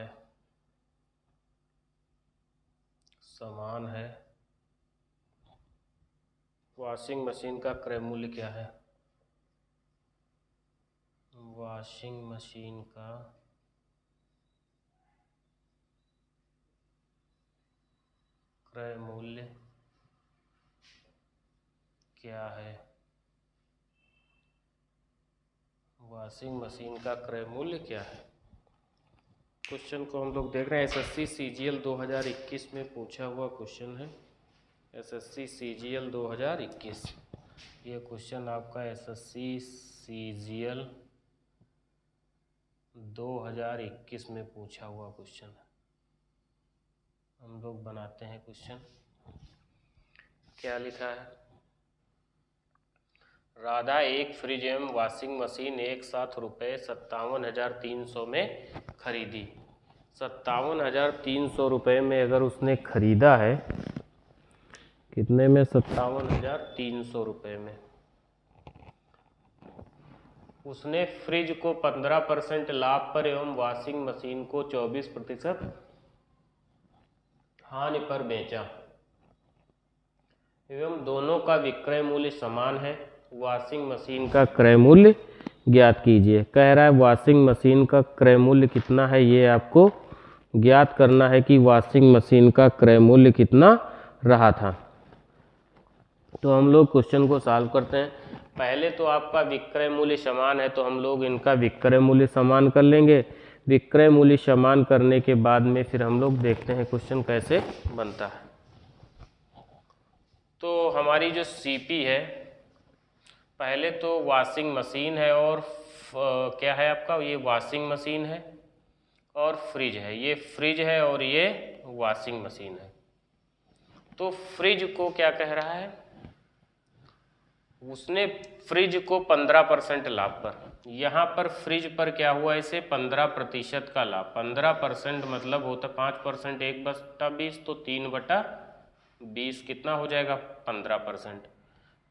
है। वॉशिंग मशीन का क्रय मूल्य क्या है, वॉशिंग मशीन का क्रय मूल्य क्या है, वॉशिंग मशीन का क्रय मूल्य क्या है। क्वेश्चन को हम लोग देख रहे हैं, एसएससी सीजीएल 2021 में पूछा हुआ क्वेश्चन है, एसएससी सीजीएल 2021। ये क्वेश्चन आपका एसएससी सीजीएल 2021 में पूछा हुआ क्वेश्चन है। हम लोग बनाते हैं क्वेश्चन। क्या लिखा है, राधा एक फ्रिज एवं वॉशिंग मशीन एक साथ रुपये 57,300 में खरीदी। 57,300 रुपये में अगर उसने खरीदा है, कितने में, 57,300 रुपये में। उसने फ्रिज को 15% लाभ पर एवं वॉशिंग मशीन को 24% हानि पर बेचा एवं दोनों का विक्रय मूल्य समान है। वॉशिंग मशीन का क्रय मूल्य ज्ञात कीजिए। कह रहा है वॉशिंग मशीन का क्रय मूल्य कितना है, ये आपको ज्ञात करना है कि वॉशिंग मशीन का क्रय मूल्य कितना रहा था। तो हम लोग क्वेश्चन को सॉल्व करते हैं। पहले तो आपका विक्रय मूल्य समान है तो हम लोग इनका विक्रय मूल्य समान कर लेंगे। विक्रय मूल्य समान करने के बाद में फिर हम लोग देखते हैं क्वेश्चन कैसे बनता है। तो हमारी जो सीपी है, पहले तो वॉशिंग मशीन है और क्या है आपका, ये वॉशिंग मशीन है और फ्रिज है। ये फ्रिज है और ये वॉशिंग मशीन है। तो फ्रिज को क्या कह रहा है, उसने फ्रिज को 15% लाभ पर, यहाँ पर फ्रिज पर क्या हुआ, इसे 15% का लाभ। 15% मतलब होता 5%, 1/20 तो 3/20 कितना हो जाएगा 15%।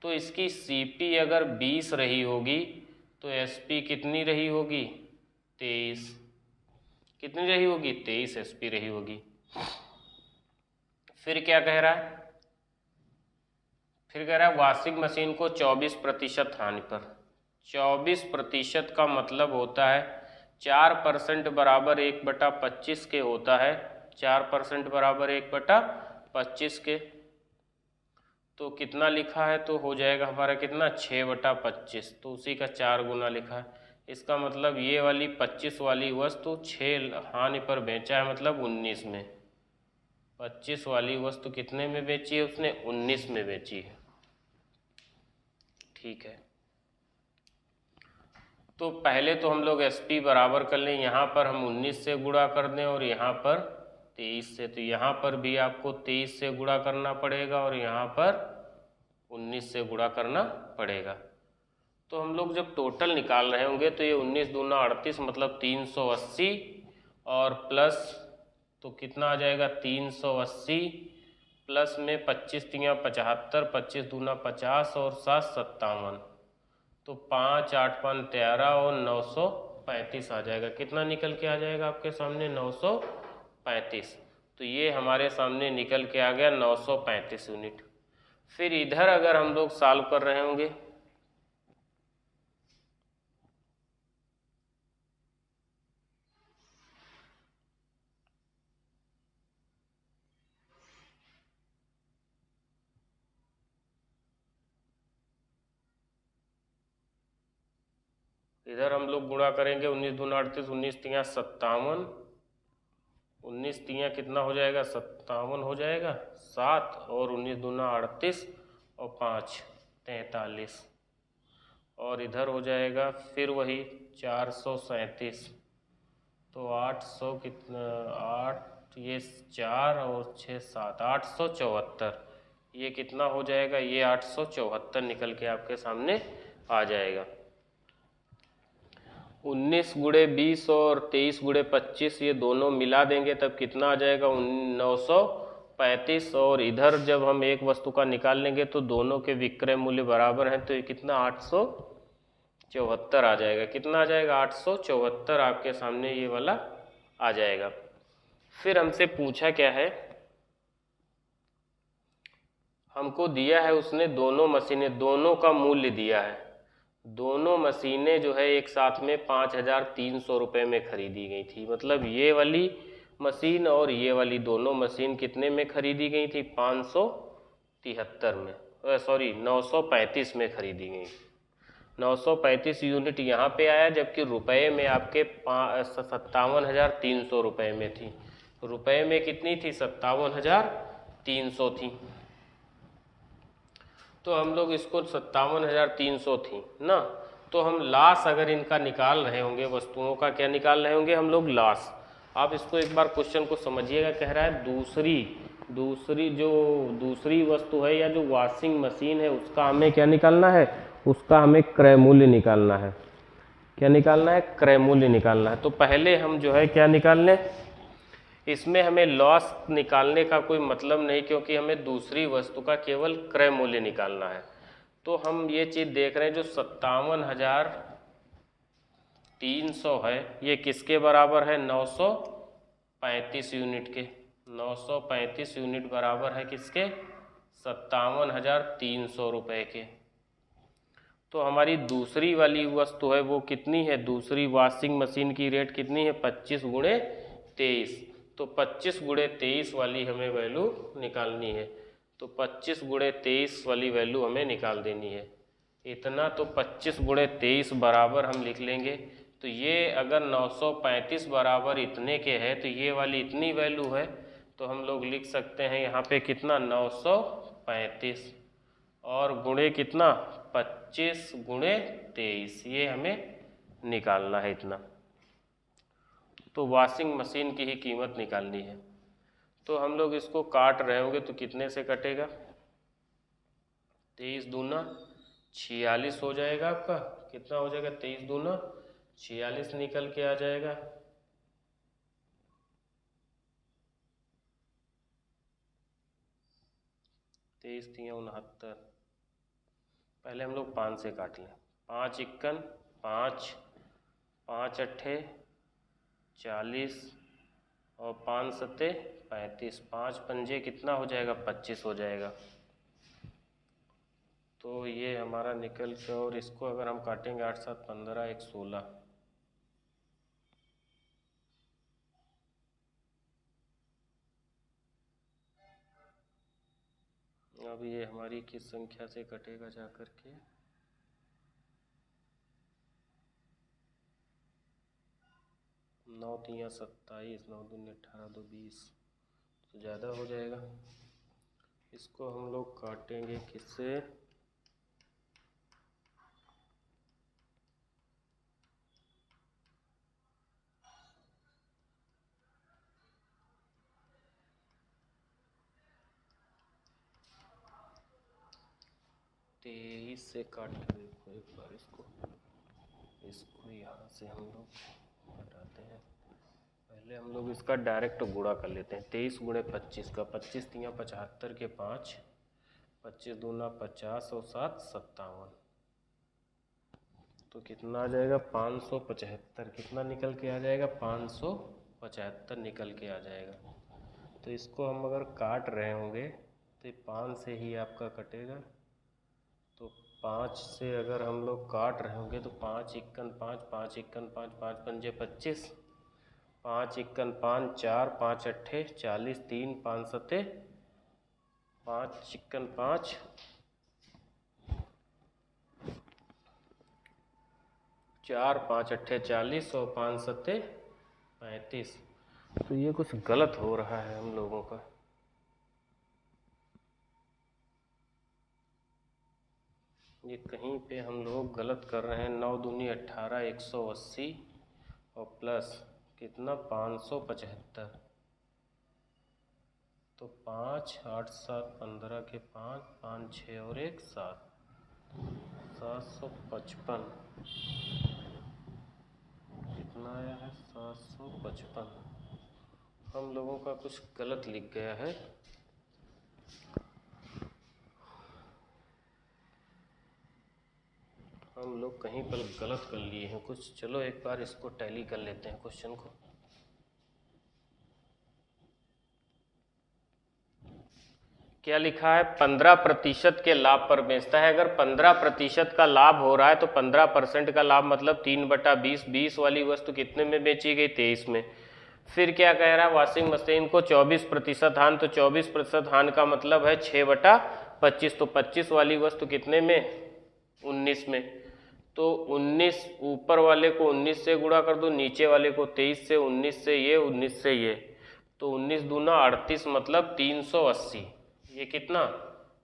तो इसकी सीपी अगर 20 रही होगी तो एसपी कितनी रही होगी 23। कितनी रही होगी 23 एसपी रही होगी। फिर क्या कह रहा है, फिर कह रहा है वॉशिंग मशीन को 24% हानि पर। 24% का मतलब होता है 4% बराबर 1/25 के होता है। 4% बराबर 1/25 के, तो कितना लिखा है, तो हो जाएगा हमारा कितना 6/25, तो उसी का 4 गुना लिखा है। इसका मतलब ये वाली 25 वाली वस्तु 6 हानि पर बेचा है, मतलब 19 में। 25 वाली वस्तु कितने में बेची है उसने, 19 में बेची है। ठीक है, तो पहले तो हम लोग एसपी बराबर कर लें, यहाँ पर हम 19 से गुणा कर दें और यहाँ पर 23 से। तो यहाँ पर भी आपको 23 से गुणा करना पड़ेगा और यहाँ पर 19 से गुणा करना पड़ेगा। तो हम लोग जब टोटल निकाल रहे होंगे तो ये 19 दूना 38 मतलब 380 और प्लस तो कितना आ जाएगा 380 प्लस में 25 तियाँ 75, 25 दूना 50 और 7 57, तो 5 8 5 13 और 935 आ जाएगा। कितना निकल के आ जाएगा आपके सामने 935। तो ये हमारे सामने निकल के आ गया 935 यूनिट। फिर इधर अगर हम लोग सॉल्व कर रहे होंगे इधर हम लोग गुणा करेंगे 19 दूना 38, 19 तियाँ 57, 19 तियाँ कितना हो जाएगा 57 हो जाएगा 7 और 19 दूना 38 और 5 43 और इधर हो जाएगा फिर वही 437, तो 800 कितना 8 ये 4 और 6 7 874, ये कितना हो जाएगा ये 874 निकल के आपके सामने आ जाएगा। 19 गुणे 20 और 23 गुणे 25 ये दोनों मिला देंगे तब कितना आ जाएगा 935, और इधर जब हम एक वस्तु का निकाल लेंगे तो दोनों के विक्रय मूल्य बराबर हैं तो ये कितना 874 आ जाएगा। कितना आ जाएगा 874 आपके सामने ये वाला आ जाएगा। फिर हमसे पूछा क्या है, हमको दिया है उसने दोनों मशीनें, दोनों का मूल्य दिया है। दोनों मशीनें जो है एक साथ में 5300 रुपये में खरीदी गई थी। मतलब ये वाली मशीन और ये वाली दोनों मशीन कितने में खरीदी गई थी 573 में, सॉरी 935 में खरीदी गई। 935 यूनिट यहाँ पे आया, जबकि रुपए में आपके 57,300 रुपये में थी। रुपए में कितनी थी 57,300 थी। तो हम लोग इसको 57,300 थी ना, तो हम लाश अगर इनका निकाल रहे होंगे, वस्तुओं का क्या निकाल रहे होंगे हम लोग लाश। आप इसको एक बार क्वेश्चन को समझिएगा, कह रहा है दूसरी वस्तु है या जो वॉशिंग मशीन है उसका हमें क्या निकालना है, उसका हमें क्रय मूल्य निकालना है। क्या निकालना है, क्रय मूल्य निकालना है। तो पहले हम जो है क्या निकाल लें, इसमें हमें लॉस निकालने का कोई मतलब नहीं, क्योंकि हमें दूसरी वस्तु का केवल क्रय मूल्य निकालना है। तो हम ये चीज़ देख रहे हैं जो 57,300 है ये किसके बराबर है 935 यूनिट के। 935 यूनिट बराबर है किसके 57,300 रुपये के। तो हमारी दूसरी वाली वस्तु है वो कितनी है, दूसरी वॉशिंग मशीन की रेट कितनी है 25 गुणे 23। तो 25 गुणे 23 वाली हमें वैल्यू निकालनी है। तो 25 गुणे 23 वाली वैल्यू हमें निकाल देनी है। इतना तो 25 गुणे 23 बराबर हम लिख लेंगे। तो ये अगर 935 बराबर इतने के है तो ये वाली इतनी वैल्यू है, तो हम लोग लिख सकते हैं यहाँ पे कितना 935 और गुणे कितना 25 गुणे 23, ये हमें निकालना है इतना। तो वॉशिंग मशीन की ही कीमत निकालनी है। तो हम लोग इसको काट रहे होंगे तो कितने से कटेगा, 23 दूना 46 हो जाएगा आपका। कितना हो जाएगा, 23 दूना 46 निकल के आ जाएगा। तेईस 69। पहले हम लोग 5 से काट लें। 5 इक्कन 5, 5 अट्ठे 40 और 5 सत्ते 35, 5 पंजे कितना हो जाएगा 25 हो जाएगा। तो ये हमारा निकल के, और इसको अगर हम काटेंगे 8 7 15 1 16, अब ये हमारी किस संख्या से कटेगा जा कर के, 9 3 27, 9 दूनी 18, 2 20, तो ज़्यादा हो जाएगा। इसको हम लोग काटेंगे किससे, तेईस से काट के देखो एक बार इसको यहाँ से हम लोग हटाते हैं। पहले हम लोग इसका डायरेक्ट गुणा कर लेते हैं। 23 गुणे 25 का, 25 तियाँ 75 के 5, 25 दूना 50 और 7 57, तो कितना आ जाएगा 575। कितना निकल के आ जाएगा 575 निकल के आ जाएगा। तो इसको हम अगर काट रहे होंगे तो 5 से ही आपका कटेगा। तो 5 से अगर हम लोग काट रहे होंगे तो 5 इक्कन 5, 5 इक्कन 5, 5 पंजे 25, 5 इक्कन 5 4, 5 अट्ठे 40, 3 5 सत्ते 5 इक्कन 5, 4 5 अट्ठे 40 और 5 सत्ते 35। तो ये कुछ गलत हो रहा है हम लोगों का। ये कहीं पे हम लोग गलत कर रहे हैं। 9 दूनी 18, 180 और प्लस कितना 575। तो 5 8 7 15 के 5, 5 6 और 1 7, 755। कितना आया है 755। हम लोगों का कुछ गलत लिख गया है। हम लोग कहीं पर गलत कर लिए हैं कुछ। चलो एक बार इसको टैली कर लेते हैं क्वेश्चन को। क्या लिखा है, 15% के लाभ पर बेचता है। अगर 15% का लाभ हो रहा है तो 15% का लाभ मतलब 3/20, 20 वाली वस्तु कितने में बेची गई 23 में। फिर क्या कह रहा है, वॉशिंग मशीन को 24% हानि, तो 24% हानि का मतलब है 6/25, तो 25 वाली वस्तु कितने में 19 में। तो 19 ऊपर वाले को 19 से गुणा कर दो, नीचे वाले को 23 से, 19 से ये 19 से ये, तो 19 दूना 38 मतलब 380। ये कितना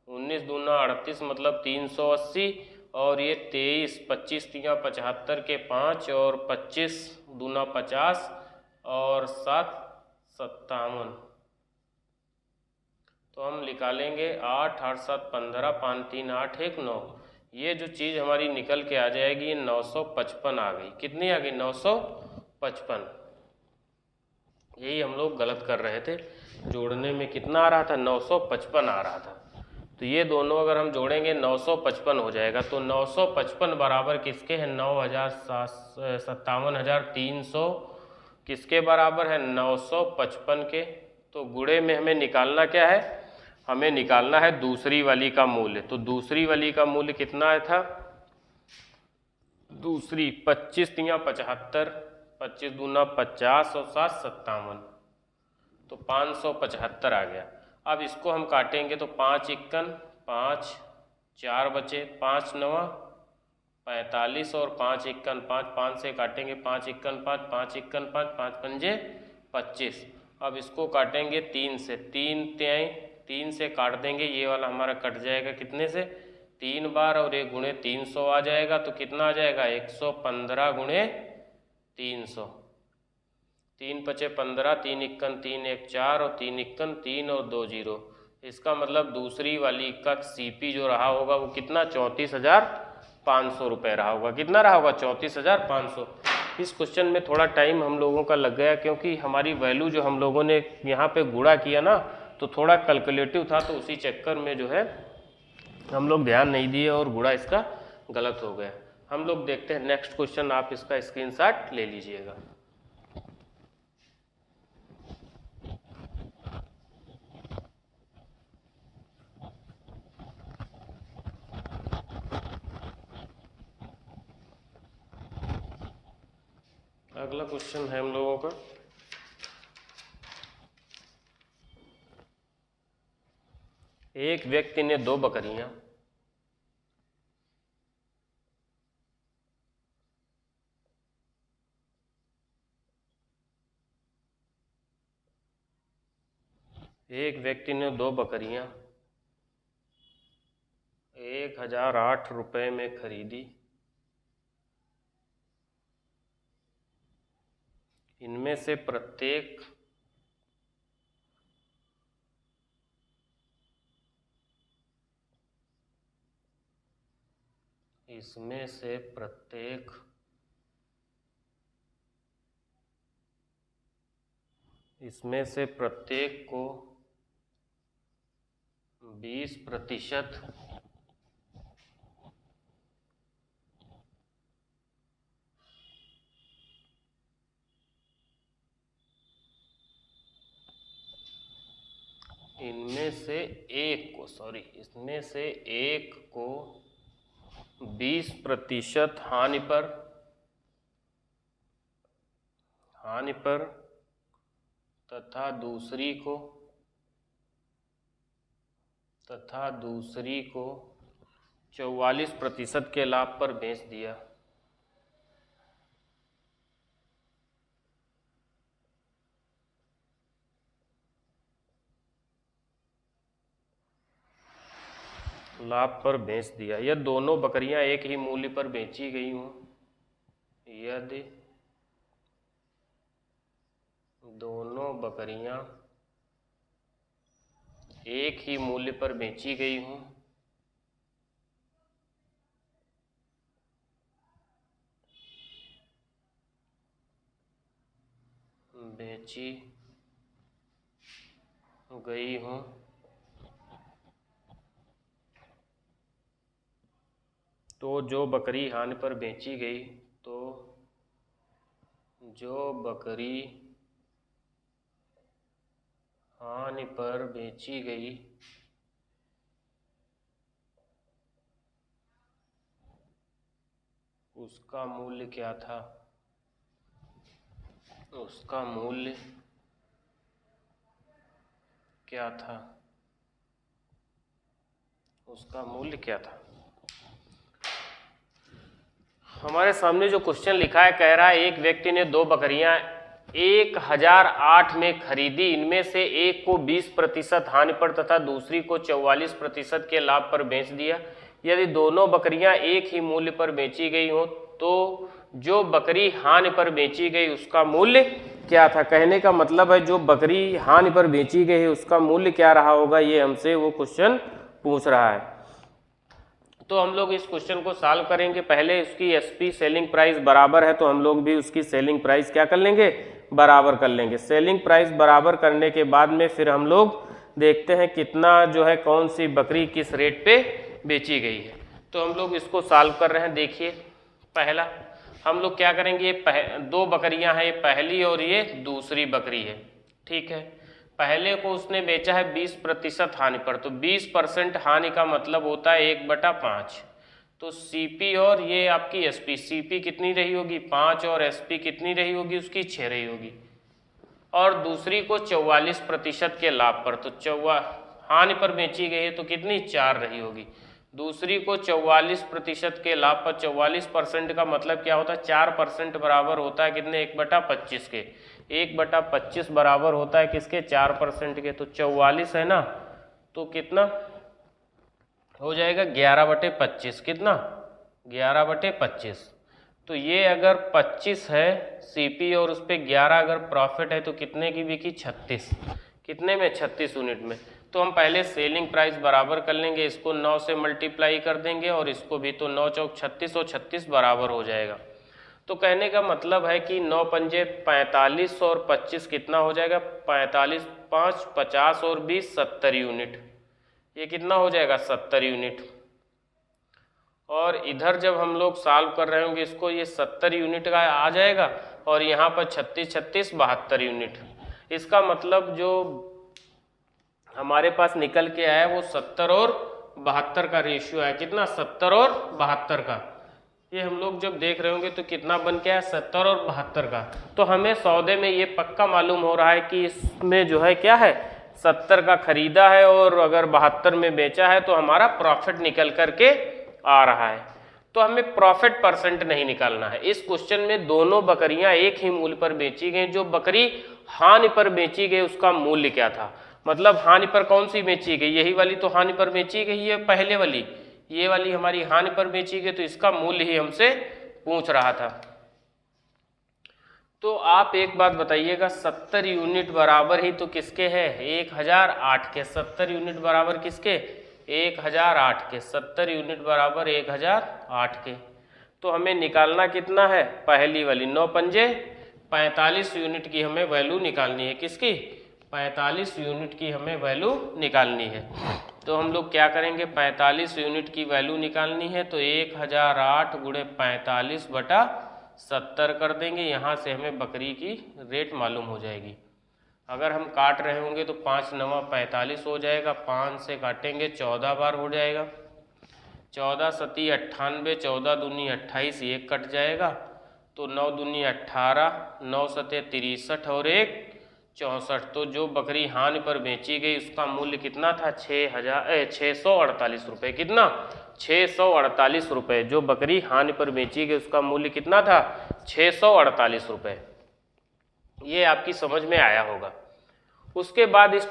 19 दूना 38 मतलब 380 और ये 23, 25 तियाँ 75 के 5 और 25 दूना 50 और 7 57। तो हम निकालेंगे 8 8 7 15, 5 3 8 1 9। ये जो चीज़ हमारी निकल के आ जाएगी ये 955 आ गई। कितनी आ गई 955। यही हम लोग गलत कर रहे थे। जोड़ने में कितना आ रहा था 955 आ रहा था। तो ये दोनों अगर हम जोड़ेंगे 955 हो जाएगा। तो 955 बराबर किसके है 57,300 किसके बराबर है 955 के। तो गुणे में हमें निकालना क्या है, हमें निकालना है दूसरी वाली का मूल्य। तो दूसरी वाली का मूल्य कितना आया था, दूसरी 25 तियाँ 75, 25 दूना 50 और 7 57, तो 575 आ गया। अब इसको हम काटेंगे तो 5 इक्कन 5, 4 बचे, 5 9 45 और 5 इक्कन 5, 5 से काटेंगे 5 इक्कन 5, 5 इक्कन 5, 5 पंजे 25। अब इसको काटेंगे 3 से, 3 से काट देंगे, ये वाला हमारा कट जाएगा कितने से 3 बार, और 1 गुणे 300 आ जाएगा। तो कितना आ जाएगा 115 गुणे 300, 3 पचे 15, 3 इक्कन 3 1 4 और 3 इक्कन 3 और 2 0। इसका मतलब दूसरी वाली का सीपी जो रहा होगा वो कितना 34,500 रुपये रहा होगा। कितना रहा होगा 34,500। इस क्वेश्चन में थोड़ा टाइम हम लोगों का लग गया, क्योंकि हमारी वैल्यू जो हम लोगों ने यहाँ पे गुणा किया ना, तो थोड़ा कैलकुलेटिव था, तो उसी चक्कर में जो है हम लोग ध्यान नहीं दिए और गुणा इसका गलत हो गया। हम लोग देखते हैं नेक्स्ट क्वेश्चन, आप इसका स्क्रीनशॉट ले लीजिएगा। अगला क्वेश्चन है हम लोगों का एक व्यक्ति ने 2 बकरियां एक व्यक्ति ने 2 बकरियां 1008 रुपये में खरीदी। इनमें से प्रत्येक इसमें से प्रत्येक को 20% इसमें से एक को 20% हानि पर तथा दूसरी को 44% के लाभ पर बेच दिया। लाभ पर बेच दिया। यह दोनों बकरियां एक ही मूल्य पर बेची गई हों, यदि दोनों बकरियां एक ही मूल्य पर बेची गई हों, तो जो बकरी हानि पर बेची गई उसका मूल्य क्या था? हमारे सामने जो क्वेश्चन लिखा है, कह रहा है एक व्यक्ति ने 2 बकरियां 1008 में खरीदी। इनमें से एक को 20% हानि पर तथा दूसरी को 44% के लाभ पर बेच दिया। यदि दोनों बकरियां एक ही मूल्य पर बेची गई हो, तो जो बकरी हानि पर बेची गई उसका मूल्य क्या था? कहने का मतलब है जो बकरी हानि पर बेची गई है उसका मूल्य क्या रहा होगा, ये हमसे वो क्वेश्चन पूछ रहा है। तो हम लोग इस क्वेश्चन को सॉल्व करेंगे। पहले उसकी एसपी सेलिंग प्राइस बराबर है, तो हम लोग भी उसकी सेलिंग प्राइस क्या कर लेंगे, बराबर कर लेंगे। सेलिंग प्राइस बराबर करने के बाद में फिर हम लोग देखते हैं कितना जो है कौन सी बकरी किस रेट पे बेची गई है। तो हम लोग इसको सॉल्व कर रहे हैं। देखिए, पहला हम लोग क्या करेंगे, 2 बकरियां हैं, ये पहली और ये दूसरी बकरी है, ठीक है। पहले को उसने बेचा है 20% हानि पर, तो 20% हानि का मतलब होता है 1/5। तो सीपी और ये आपकी एसपी, सीपी कितनी रही होगी 5 और एसपी कितनी रही होगी उसकी 6 रही होगी। और दूसरी को 44% के लाभ पर, तो हानि पर बेची गई है तो कितनी 4 रही होगी। दूसरी को 44% के लाभ पर 44% का मतलब क्या होता है, 4% बराबर होता है कितने, 1/25 के। 1/25 बराबर होता है किसके, 4% के। तो 44 है ना, तो कितना हो जाएगा 11/25। कितना, 11/25। तो ये अगर 25 है सीपी और उस पर 11 अगर प्रॉफिट है तो कितने की बिकी, 36। कितने में, 36 यूनिट में। तो हम पहले सेलिंग प्राइस बराबर कर लेंगे, इसको 9 से मल्टीप्लाई कर देंगे और इसको भी, तो 9 चौक 36 और 36 बराबर हो जाएगा। तो कहने का मतलब है कि 9 पंजे 45 और 25 कितना हो जाएगा, 45 5 50 और 20 70 यूनिट। ये कितना हो जाएगा, 70 यूनिट। और इधर जब हम लोग सॉल्व कर रहे होंगे इसको, ये 70 यूनिट का आ जाएगा और यहाँ पर 36 36 72 यूनिट। इसका मतलब जो हमारे पास निकल के आया वो 70 और 72 का रेशियो है। कितना, 70 और 72 का। ये हम लोग जब देख रहे होंगे तो कितना बन के आया, 70 और 72 का। तो हमें सौदे में ये पक्का मालूम हो रहा है कि इसमें जो है क्या है, 70 का खरीदा है और अगर 72 में बेचा है तो हमारा प्रॉफिट निकल करके आ रहा है। तो हमें प्रॉफिट परसेंट नहीं निकालना है। इस क्वेश्चन में दोनों बकरियां एक ही मूल्य पर बेची गई। जो बकरी हानि पर बेची गई उसका मूल्य क्या था, मतलब हानि पर कौन सी बेची गई, यही वाली तो हानि पर बेची गई है, पहले वाली, ये वाली हमारी हानि पर बेची गई, तो इसका मूल्य ही हमसे पूछ रहा था। तो आप एक बात बताइएगा, 70 यूनिट बराबर ही तो किसके है, 1008 के। 70 यूनिट बराबर किसके, 1008 के। 70 यूनिट बराबर 1008 के। तो हमें निकालना कितना है, पहली वाली 9 पंजे 45 यूनिट की हमें वैल्यू निकालनी है। किसकी, 45 यूनिट की हमें वैल्यू निकालनी है। तो हम लोग क्या करेंगे, 45 यूनिट की वैल्यू निकालनी है तो 1008 गुणे 45/70 कर देंगे। यहाँ से हमें बकरी की रेट मालूम हो जाएगी। अगर हम काट रहे होंगे तो 5 9 45 हो जाएगा, 5 से काटेंगे 14 बार हो जाएगा, 14 सती 98, 14 दूनी 28, एक कट जाएगा तो 9 दूनी 18, 9 सते 63 और 1 64। तो जो बकरी हानि पर बेची गई उसका मूल्य कितना था, 648 रुपये। कितना, 648 रुपये। जो बकरी हानि पर बेची गई उसका मूल्य कितना था, 648 रुपये। ये आपकी समझ में आया होगा। उसके बाद इस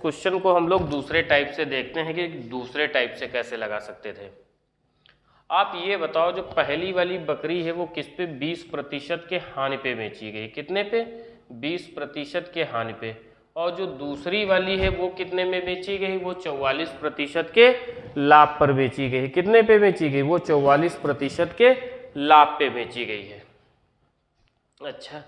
क्वेश्चन को हम लोग दूसरे टाइप से देखते हैं कि दूसरे टाइप से कैसे लगा सकते थे। आप ये बताओ, जो पहली वाली बकरी है वो किस पे, 20% के हानि पे बेची गई। कितने पे, 20% के हानि पे। और जो दूसरी वाली है वो कितने में बेची गई, वो 44% के लाभ पर बेची गई। कितने पे बेची गई, वो 44% के लाभ पे बेची गई है। अच्छा,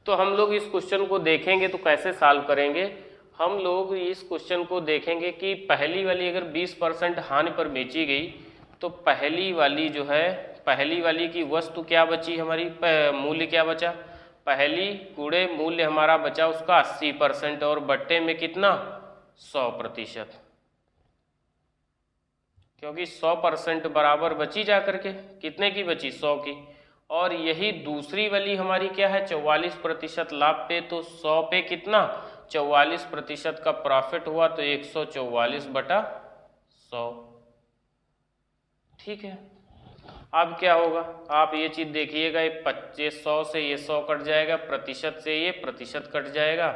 तो हम लोग इस क्वेश्चन को देखेंगे तो कैसे सॉल्व करेंगे। हम लोग इस क्वेश्चन को देखेंगे कि पहली वाली अगर 20% हानि पर बेची गई तो पहली वाली जो है, पहली वाली की वस्तु क्या बची हमारी, मूल्य क्या बचा, पहली गुणे मूल्य हमारा बचा उसका 80% और बट्टे में कितना, 100%, क्योंकि 100% बराबर बची जा करके, कितने की बची, 100 की। और यही दूसरी वाली हमारी क्या है, 44% लाभ पे, तो 100 पे कितना, 44% का प्रॉफिट हुआ तो 144/100। ठीक है। अब क्या होगा, आप ये चीज देखिएगा, ये 100 से ये 100 कट जाएगा, प्रतिशत से ये प्रतिशत कट जाएगा।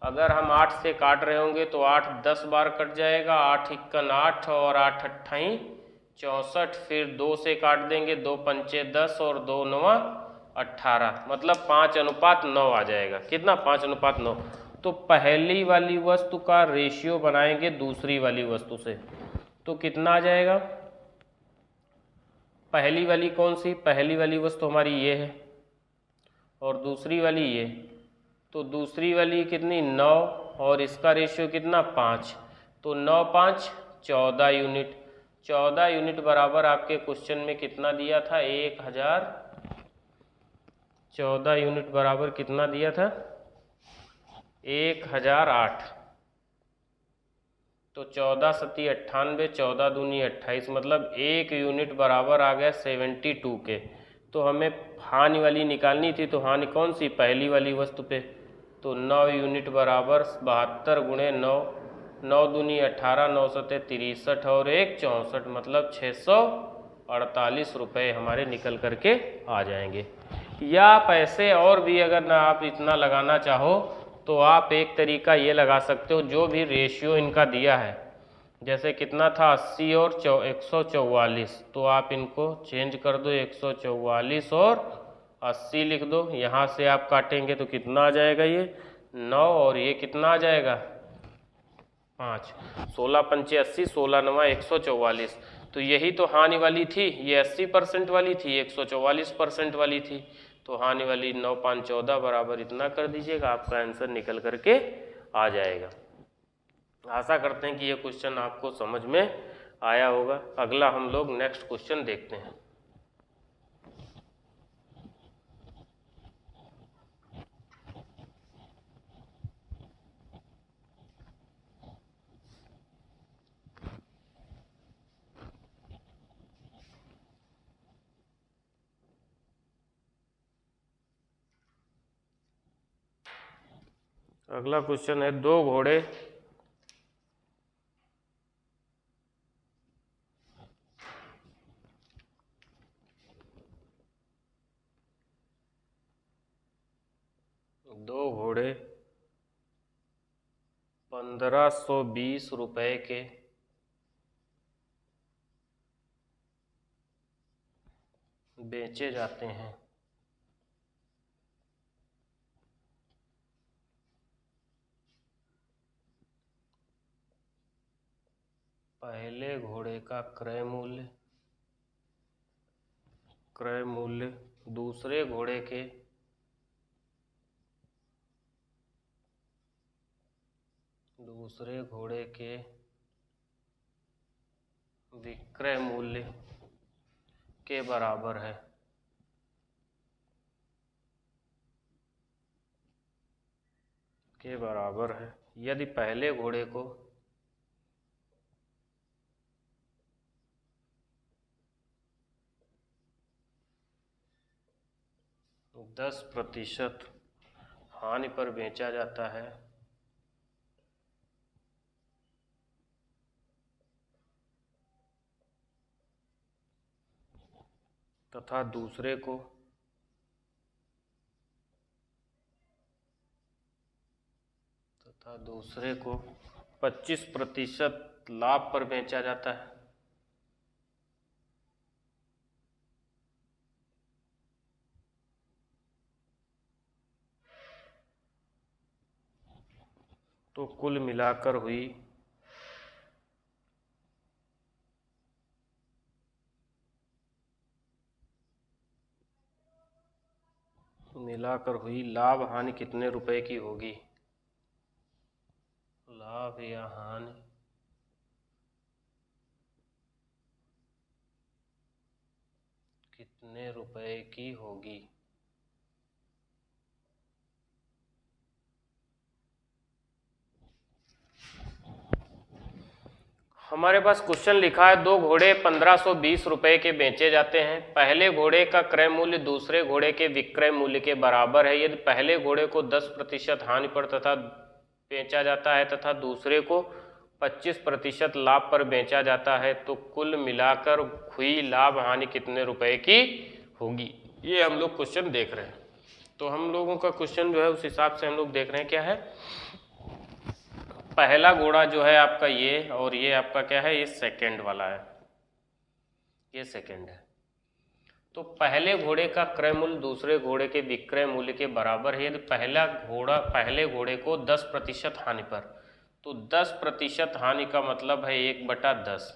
अगर हम 8 से काट रहे होंगे तो 8 10 बार कट जाएगा, 8 × 8 और 8 × 64। फिर 2 से काट देंगे, 2 पंचे 10 और 2 9 18, मतलब 5:9 आ जाएगा। कितना, 5:9। तो पहली वाली वस्तु का रेशियो बनाएंगे दूसरी वाली वस्तु से तो कितना आ जाएगा, पहली वाली कौन सी, पहली वाली वस्तु हमारी ये है और दूसरी वाली ये, तो दूसरी वाली कितनी, 9 और इसका रेशियो कितना, 5। तो 9 5 14 यूनिट। 14 यूनिट बराबर आपके क्वेश्चन में कितना दिया था, 1000। 14 यूनिट बराबर कितना दिया था, 1008। तो 14 सती 98, 14 दूनी 28, मतलब 1 यूनिट बराबर आ गया 72 के। तो हमें हानि वाली निकालनी थी, तो हानि कौन सी, पहली वाली वस्तु पे। तो 9 यूनिट बराबर 72 × 9 9 दूनी 18, 9 सते 63 और 1 64, मतलब 648 रुपये हमारे निकल करके आ जाएंगे। या आप ऐसे और भी अगर ना आप इतना लगाना चाहो तो आप एक तरीका ये लगा सकते हो, जो भी रेशियो इनका दिया है, जैसे कितना था 80 और 144, तो आप इनको चेंज कर दो, 144 और 80 लिख दो। यहाँ से आप काटेंगे तो कितना आ जाएगा, ये 9 और ये कितना आ जाएगा 5, 16 पंचे 80, 16 9 144। तो यही तो हानि वाली थी, ये 80% वाली थी, 144% वाली थी, तो हानि वाली 9 5 14 बराबर इतना कर दीजिएगा, आपका आंसर निकल करके आ जाएगा। आशा करते हैं कि ये क्वेश्चन आपको समझ में आया होगा। अगला हम लोग नेक्स्ट क्वेश्चन देखते हैं। अगला क्वेश्चन है, दो घोड़े दो घोड़े 1520 रुपए के बेचे जाते हैं। पहले घोड़े का क्रय मूल्य दूसरे घोड़े के विक्रय मूल्य के बराबर है यदि पहले घोड़े को 10% हानि पर बेचा जाता है तथा दूसरे को 25% लाभ पर बेचा जाता है, तो कुल मिलाकर हुई लाभ हानि कितने रुपए की होगी। लाभ या हानि कितने रुपए की होगी। हमारे पास क्वेश्चन लिखा है, दो घोड़े 1520 रुपए के बेचे जाते हैं। पहले घोड़े का क्रय मूल्य दूसरे घोड़े के विक्रय मूल्य के बराबर है यदि पहले घोड़े को 10% हानि पर तथा बेचा जाता है तथा दूसरे को 25% लाभ पर बेचा जाता है, तो कुल मिलाकर हुई लाभ हानि कितने रुपए की होगी। ये हम लोग क्वेश्चन देख रहे हैं। तो हम लोगों का क्वेश्चन जो है उस हिसाब से हम लोग देख रहे हैं क्या है। पहला घोड़ा जो है आपका ये, और ये आपका क्या है, ये सेकंड वाला है, ये सेकंड है। तो पहले घोड़े का क्रय मूल्य दूसरे घोड़े के विक्रय मूल्य के बराबर है यदि पहले घोड़े को 10% हानि पर, तो 10% हानि का मतलब है 1/10।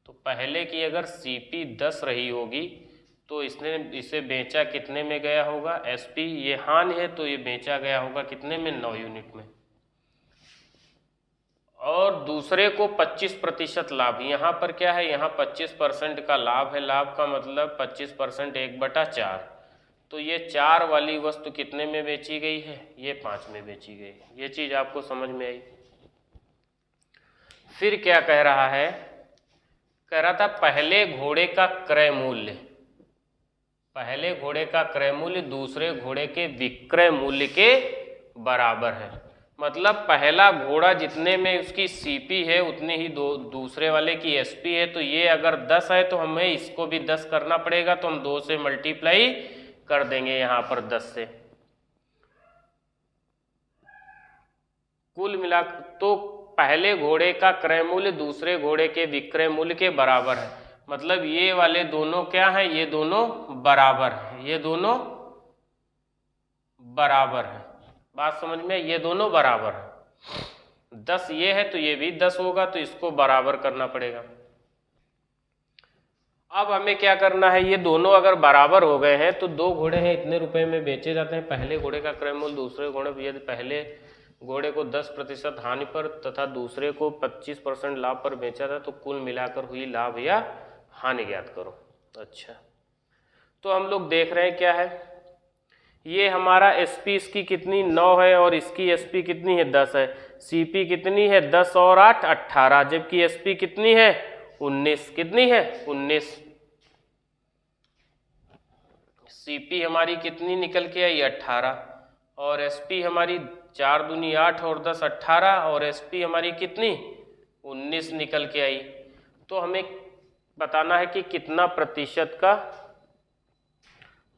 तो पहले की अगर CP 10 रही होगी तो इसने इसे बेचा कितने में गया होगा, SP ये हानि है तो ये बेचा गया होगा कितने में, 9 यूनिट में। और दूसरे को 25% लाभ, यहाँ पर क्या है, यहाँ 25% का लाभ है, लाभ का मतलब 25% 1/4। तो ये 4 वाली वस्तु कितने में बेची गई है, ये 5 में बेची गई। ये चीज आपको समझ में आई। फिर क्या कह रहा है, कह रहा था पहले घोड़े का क्रय मूल्य दूसरे घोड़े के विक्रय मूल्य के बराबर है। मतलब पहला घोड़ा जितने में उसकी सीपी है उतने ही दूसरे वाले की एसपी है। तो ये अगर 10 है तो हमें इसको भी 10 करना पड़ेगा, तो हम 2 से मल्टीप्लाई कर देंगे यहाँ पर 10 से। कुल मिला तो पहले घोड़े का क्रय मूल्य दूसरे घोड़े के विक्रय मूल्य के बराबर है। मतलब ये वाले दोनों क्या है, ये दोनों बराबर है, ये दोनों बराबर है। बात समझ में, ये दोनों बराबर है। 10 ये है तो ये भी 10 होगा, तो इसको बराबर करना पड़ेगा। अब हमें क्या करना है, ये दोनों अगर बराबर हो गए हैं तो 2 घोड़े हैं, इतने रुपए में बेचे जाते हैं। पहले घोड़े का क्रय मूल्य दूसरे घोड़े, यदि पहले घोड़े को 10% हानि पर तथा दूसरे को 25% लाभ पर बेचा था तो कुल मिलाकर हुई लाभ या हानि ज्ञात करो। अच्छा, तो हम लोग देख रहे हैं क्या है, ये हमारा एसपी इसकी कितनी 9 है और इसकी एसपी कितनी है 10 है। सीपी कितनी है 10 और 8 18, जबकि एसपी कितनी है 19। कितनी है 19। सीपी हमारी कितनी निकल के आई 18 और एसपी हमारी 4 दूनी 8 और 10 18 और एसपी हमारी कितनी 19 निकल के आई। तो हमें बताना है कि कितना प्रतिशत का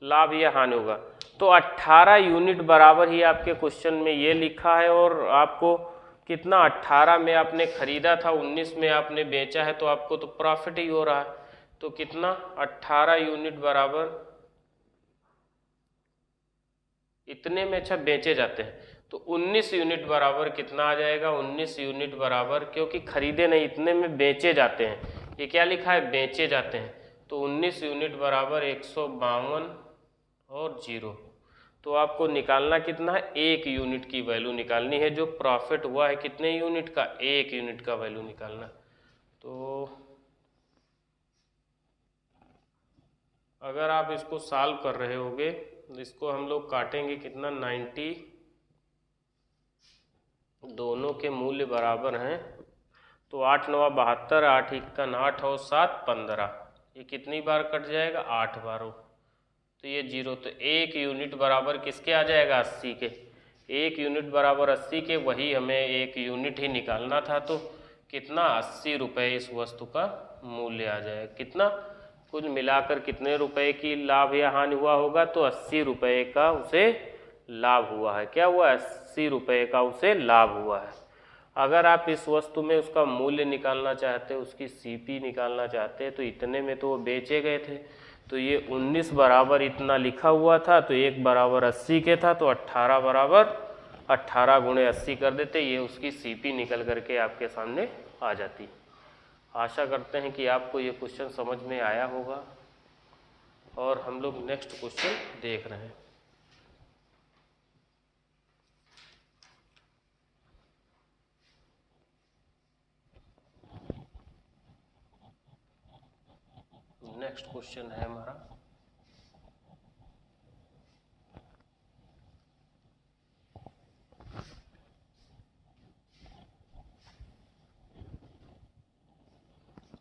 लाभ या हानि होगा। तो 18 यूनिट बराबर ही आपके क्वेश्चन में ये लिखा है और आपको कितना 18 में आपने खरीदा था 19 में आपने बेचा है, तो आपको तो प्रॉफिट ही हो रहा है। तो कितना 18 यूनिट बराबर इतने में अच्छा बेचे जाते हैं, तो 19 यूनिट बराबर कितना आ जाएगा 19 यूनिट बराबर, क्योंकि खरीदे नहीं इतने में बेचे जाते हैं, ये क्या लिखा है बेचे जाते हैं। तो 19 यूनिट बराबर 152 और 0। तो आपको निकालना कितना है 1 यूनिट की वैल्यू निकालनी है। जो प्रॉफिट हुआ है कितने यूनिट का 1 यूनिट का वैल्यू निकालना। तो अगर आप इसको सॉल्व कर रहे होगे तो इसको हम लोग काटेंगे कितना 90, दोनों के मूल्य बराबर हैं तो 8 9 72, 8 51 8 और 7 15, ये कितनी बार कट जाएगा 8 बार, तो ये 0। तो 1 यूनिट बराबर किसके आ जाएगा 80 के। 1 यूनिट बराबर 80 के, वही हमें 1 यूनिट ही निकालना था। तो कितना 80 रुपये इस वस्तु का मूल्य आ जाएगा। कितना कुल मिलाकर कितने रुपए की लाभ या हानि हुआ होगा, तो 80 रुपये का उसे लाभ हुआ है। क्या हुआ 80 रुपये का उसे लाभ हुआ है। अगर आप इस वस्तु में उसका मूल्य निकालना चाहते, उसकी सीपी निकालना चाहते तो इतने में तो वो बेचे गए थे, तो ये 19 बराबर इतना लिखा हुआ था, तो 1 बराबर 80 के था, तो 18 बराबर 18 गुणे 80 कर देते, ये उसकी सीपी निकल करके आपके सामने आ जाती। आशा करते हैं कि आपको ये क्वेश्चन समझ में आया होगा और हम लोग नेक्स्ट क्वेश्चन देख रहे हैं। नेक्स्ट क्वेश्चन है हमारा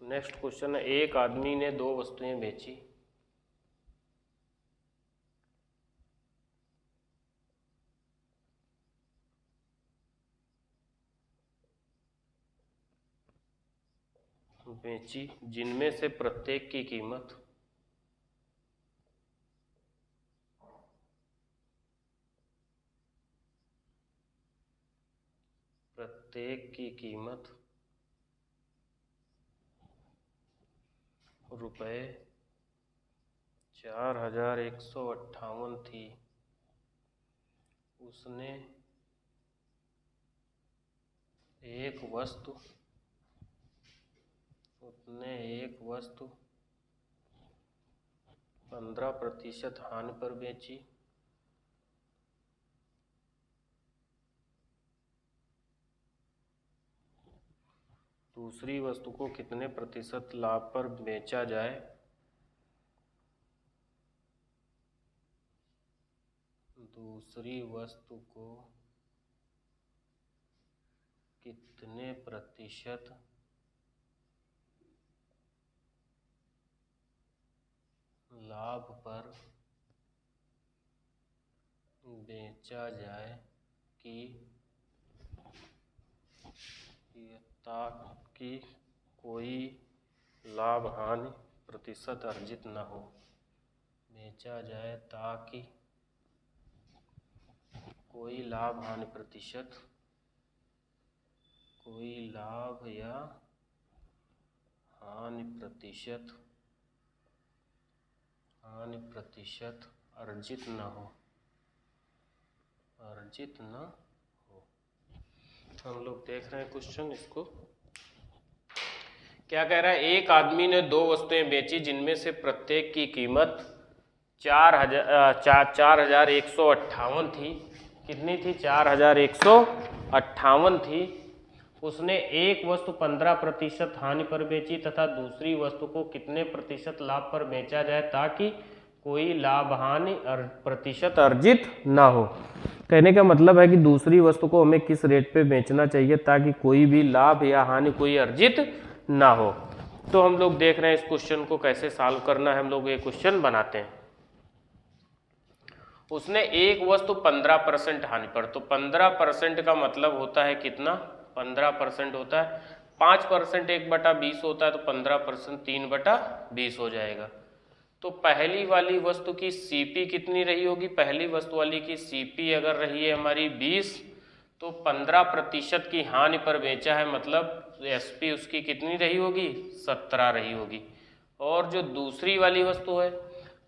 नेक्स्ट क्वेश्चन है, एक आदमी ने 2 वस्तुएं बेची। जिनमें से प्रत्येक की कीमत रुपये 4158 थी। उसने एक वस्तु 15% हानि पर बेची। दूसरी वस्तु को कितने प्रतिशत लाभ पर बेचा जाए। दूसरी वस्तु को कितने प्रतिशत लाभ पर बेचा जाए कि ताकि कोई लाभ हानि प्रतिशत अर्जित न हो, बेचा जाए ताकि कोई लाभ हानि प्रतिशत, कोई लाभ या हानि प्रतिशत अर्जित न हो। हम लोग देख रहे हैं क्वेश्चन, इसको क्या कह रहा है। एक आदमी ने दो वस्तुएं बेची जिनमें से प्रत्येक की कीमत 4158 थी। कितनी थी? 4158 थी। उसने एक वस्तु 15% हानि पर बेची तथा दूसरी वस्तु को कितने प्रतिशत लाभ पर बेचा जाए ताकि कोई लाभ हानि प्रतिशत अर्जित ना हो। कहने का मतलब है कि दूसरी वस्तु को हमें किस रेट पे बेचना चाहिए ताकि कोई भी लाभ या हानि कोई अर्जित ना हो। तो हम लोग देख रहे हैं इस क्वेश्चन को कैसे सॉल्व करना है। हम लोग ये क्वेश्चन बनाते हैं। उसने एक वस्तु 15% हानि पर, तो 15% का मतलब होता है कितना? 15% होता है 5%, 1/20 होता है, तो 15% 3/20 हो जाएगा। तो पहली वाली वस्तु की सीपी कितनी रही होगी? पहली वस्तु वाली की सीपी अगर रही है हमारी 20, तो 15% की हानि पर बेचा है, मतलब एसपी उसकी कितनी रही होगी? 17 रही होगी। और जो दूसरी वाली वस्तु है,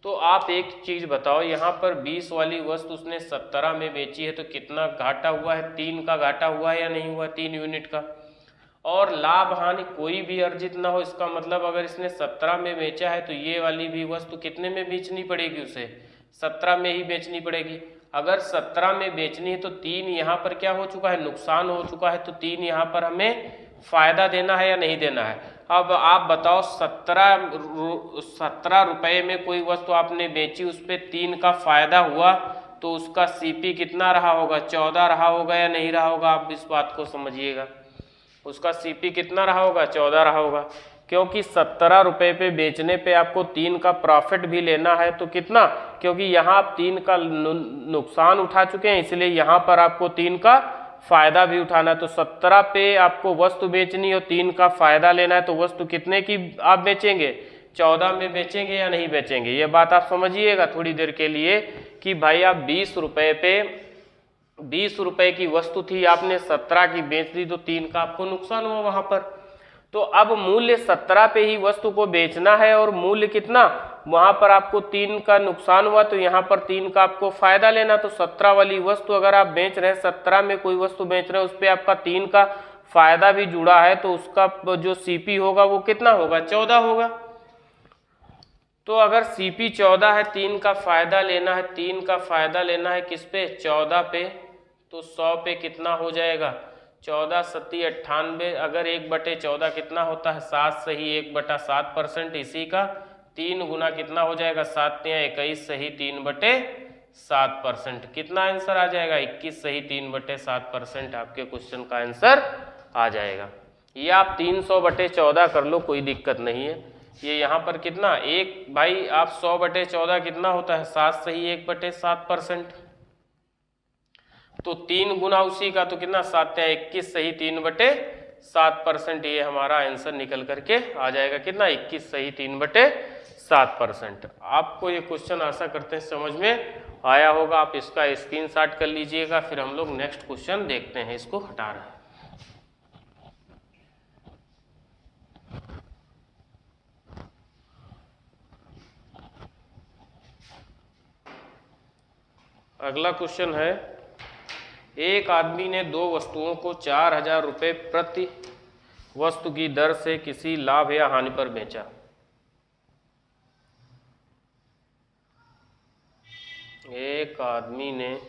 तो आप एक चीज बताओ, यहाँ पर 20 वाली वस्तु उसने 17 में बेची है, तो कितना घाटा हुआ है? 3 का घाटा हुआ है या नहीं हुआ? 3 यूनिट का। और लाभ हानि कोई भी अर्जित ना हो, इसका मतलब अगर इसने 17 में बेचा है तो ये वाली भी वस्तु कितने में बेचनी पड़ेगी? उसे 17 में ही बेचनी पड़ेगी। अगर 17 में बेचनी है तो 3 यहाँ पर क्या हो चुका है? नुकसान हो चुका है। तो 3 यहाँ पर हमें फायदा देना है या नहीं देना है? अब आप बताओ, 17 रुपये में कोई वस्तु आपने बेची, उस पर 3 का फायदा हुआ, तो उसका सीपी कितना रहा होगा? 14 रहा होगा या नहीं रहा होगा? आप इस बात को समझिएगा। उसका सीपी कितना रहा होगा? 14 रहा होगा। क्योंकि 17 रुपये पे बेचने पे आपको 3 का प्रॉफिट भी लेना है, तो कितना? क्योंकि यहाँ आप 3 का नुकसान उठा चुके हैं, इसलिए यहाँ पर आपको 3 का फायदा भी उठाना है। तो 17 पे आपको वस्तु बेचनी और 3 का फायदा लेना है, तो वस्तु कितने की आप बेचेंगे? 14 में बेचेंगे या नहीं बेचेंगे? ये बात आप समझिएगा थोड़ी देर के लिए कि भाई आप 20 रुपये पे 20 रुपये की वस्तु थी, आपने 17 की बेच दी, तो 3 का आपको नुकसान हुआ वहां पर। तो अब मूल्य 17 पे ही वस्तु को बेचना है और मूल्य कितना? वहां पर आपको 3 का नुकसान हुआ, तो यहाँ पर 3 का आपको फायदा लेना। तो 17 वाली वस्तु अगर आप बेच रहे हैं, 17 में कोई वस्तु बेच रहे हैं, उस पर आपका 3 का फायदा भी जुड़ा है, तो उसका जो सीपी होगा वो कितना होगा? 14 होगा। तो अगर सीपी 14 है, 3 का फायदा लेना है, 3 का फायदा लेना है किस पे? 14 पे। तो 100 पे कितना हो जाएगा? 14 सत्ती 98। अगर 1/14 कितना होता है? 7 सही 1/7%। इसी का 3 गुना कितना हो जाएगा? 7 या 21 सही 3/7%। कितना आंसर आ जाएगा? 21 सही 3/7% आपके क्वेश्चन का आंसर आ जाएगा। ये आप 300/14 कर लो, कोई दिक्कत नहीं है। ये यहाँ पर कितना? एक भाई आप 100/14 कितना होता है? 7 सही 1/7%। तो 3 गुना उसी का, तो कितना? 7 या 21 सही 3/7%। ये हमारा आंसर निकल करके आ जाएगा कितना? 21 सही 3/7%। आपको ये क्वेश्चन आशा करते हैं समझ में आया होगा। आप इसका स्क्रीनशॉट कर लीजिएगा। फिर हम लोग नेक्स्ट क्वेश्चन देखते हैं। इसको हटा रहे हैं। अगला क्वेश्चन है, एक आदमी ने दो वस्तुओं को 4000 रुपये प्रति वस्तु की दर से किसी लाभ या हानि पर बेचा। एक आदमी ने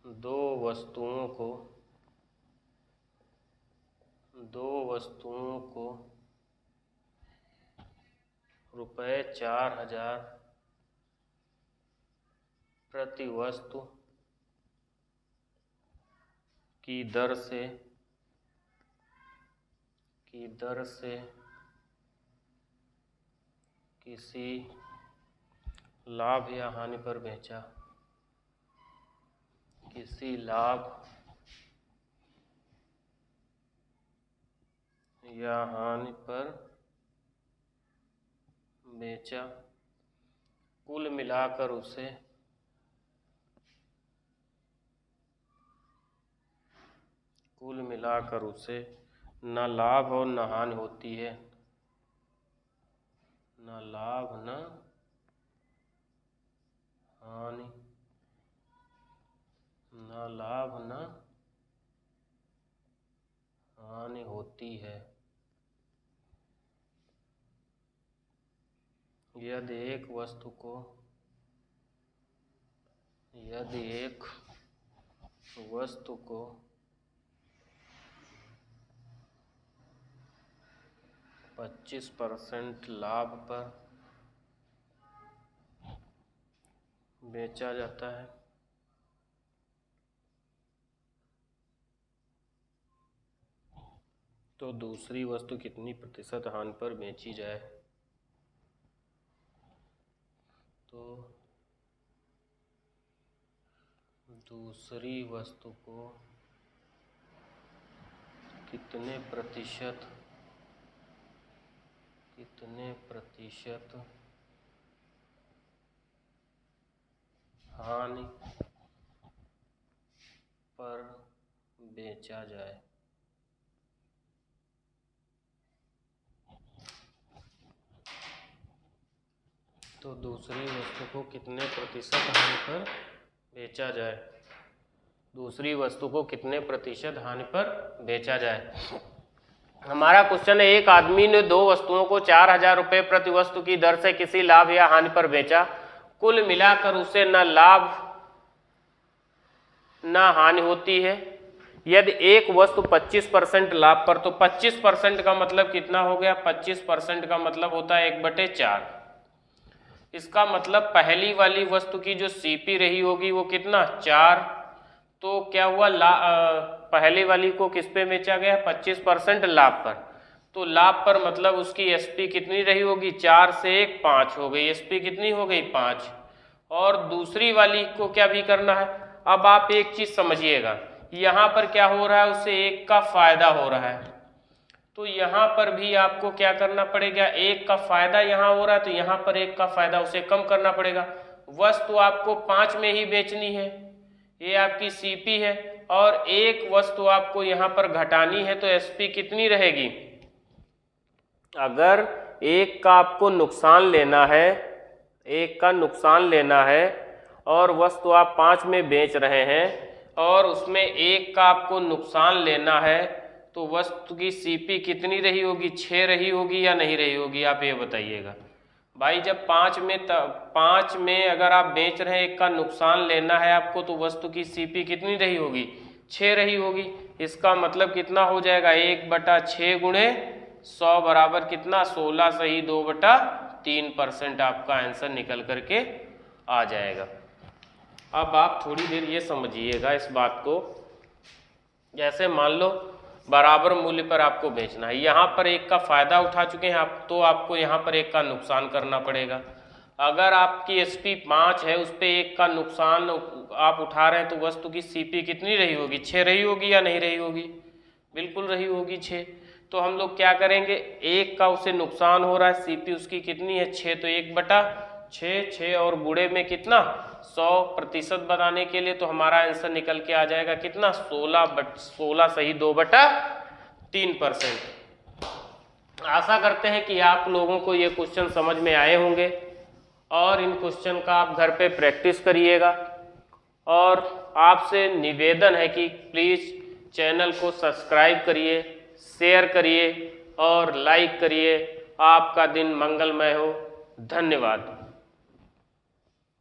दो वस्तुओं को रुपये 4000 प्रति वस्तु की दर से किसी लाभ या हानि पर बेचा। किसी लाभ या हानि पर बेचा, कुल मिलाकर उसे न लाभ और न हानि होती है, न लाभ न हानि, न लाभ न हानि होती है। यदि एक वस्तु को 25% लाभ पर बेचा जाता है तो दूसरी वस्तु कितनी प्रतिशत हानि पर बेची जाए? तो दूसरी वस्तु को कितने प्रतिशत हानि पर बेचा जाए? तो दूसरी वस्तु को कितने प्रतिशत हानि पर बेचा जाए? दूसरी वस्तु को कितने प्रतिशत हानि पर बेचा जाए? हमारा क्वेश्चन है, एक आदमी ने दो वस्तुओं को 4000 रुपये प्रति वस्तु की दर से किसी लाभ या हानि पर बेचा, कुल मिलाकर उसे न लाभ न हानि होती है। यदि एक वस्तु 25% लाभ पर, तो 25% का मतलब कितना हो गया? 25% का मतलब होता है 1/4। इसका मतलब पहली वाली वस्तु की जो सीपी रही होगी वो कितना? 4। तो क्या हुआ? पहले वाली को किस पे बेचा गया? 25% लाभ पर। तो लाभ पर मतलब उसकी एसपी कितनी रही होगी? 4 से 1 5 हो गई, एसपी कितनी हो गई? 5। और दूसरी वाली को क्या भी करना है? अब आप एक चीज समझिएगा, यहाँ पर क्या हो रहा है? उसे 1 का फायदा हो रहा है, तो यहाँ पर भी आपको क्या करना पड़ेगा? 1 का फायदा यहाँ हो रहा है तो यहाँ पर 1 का फायदा उसे कम करना पड़ेगा। वस्तु आपको 5 में ही बेचनी है, ये आपकी सीपी है, और एक वस्तु आपको यहाँ पर घटानी है, तो एसपी कितनी रहेगी? अगर 1 का आपको नुकसान लेना है, 1 का नुकसान लेना है और वस्तु आप 5 में बेच रहे हैं और उसमें 1 का आपको नुकसान लेना है, तो वस्तु की सीपी कितनी रही होगी? 6 रही होगी या नहीं रही होगी? आप ये बताइएगा भाई। जब 5 में अगर आप बेच रहे हैं, 1 का नुकसान लेना है आपको, तो वस्तु की सीपी कितनी रही होगी? 6 रही होगी। इसका मतलब कितना हो जाएगा? 1/6 गुणे 100 बराबर कितना? 16 सही 2/3% आपका आंसर निकल करके आ जाएगा। अब आप थोड़ी देर ये समझिएगा इस बात को, जैसे मान लो बराबर मूल्य पर आपको बेचना है, यहाँ पर 1 का फायदा उठा चुके हैं आप, तो आपको यहाँ पर 1 का नुकसान करना पड़ेगा। अगर आपकी एसपी 5 है, उस पर 1 का नुकसान आप उठा रहे हैं, तो वस्तु की सीपी कितनी रही होगी? 6 रही होगी या नहीं रही होगी? बिल्कुल रही होगी 6। तो हम लोग क्या करेंगे? 1 का उसे नुकसान हो रहा है, सीपी उसकी कितनी है? 6, तो 1/6 और गुणे में कितना? 100% बनाने के लिए तो हमारा आंसर निकल के आ जाएगा कितना? 16 सही 2/3%। आशा करते हैं कि आप लोगों को ये क्वेश्चन समझ में आए होंगे और इन क्वेश्चन का आप घर पे प्रैक्टिस करिएगा। और आपसे निवेदन है कि प्लीज़ चैनल को सब्सक्राइब करिए, शेयर करिए और लाइक करिए। आपका दिन मंगलमय हो। धन्यवाद।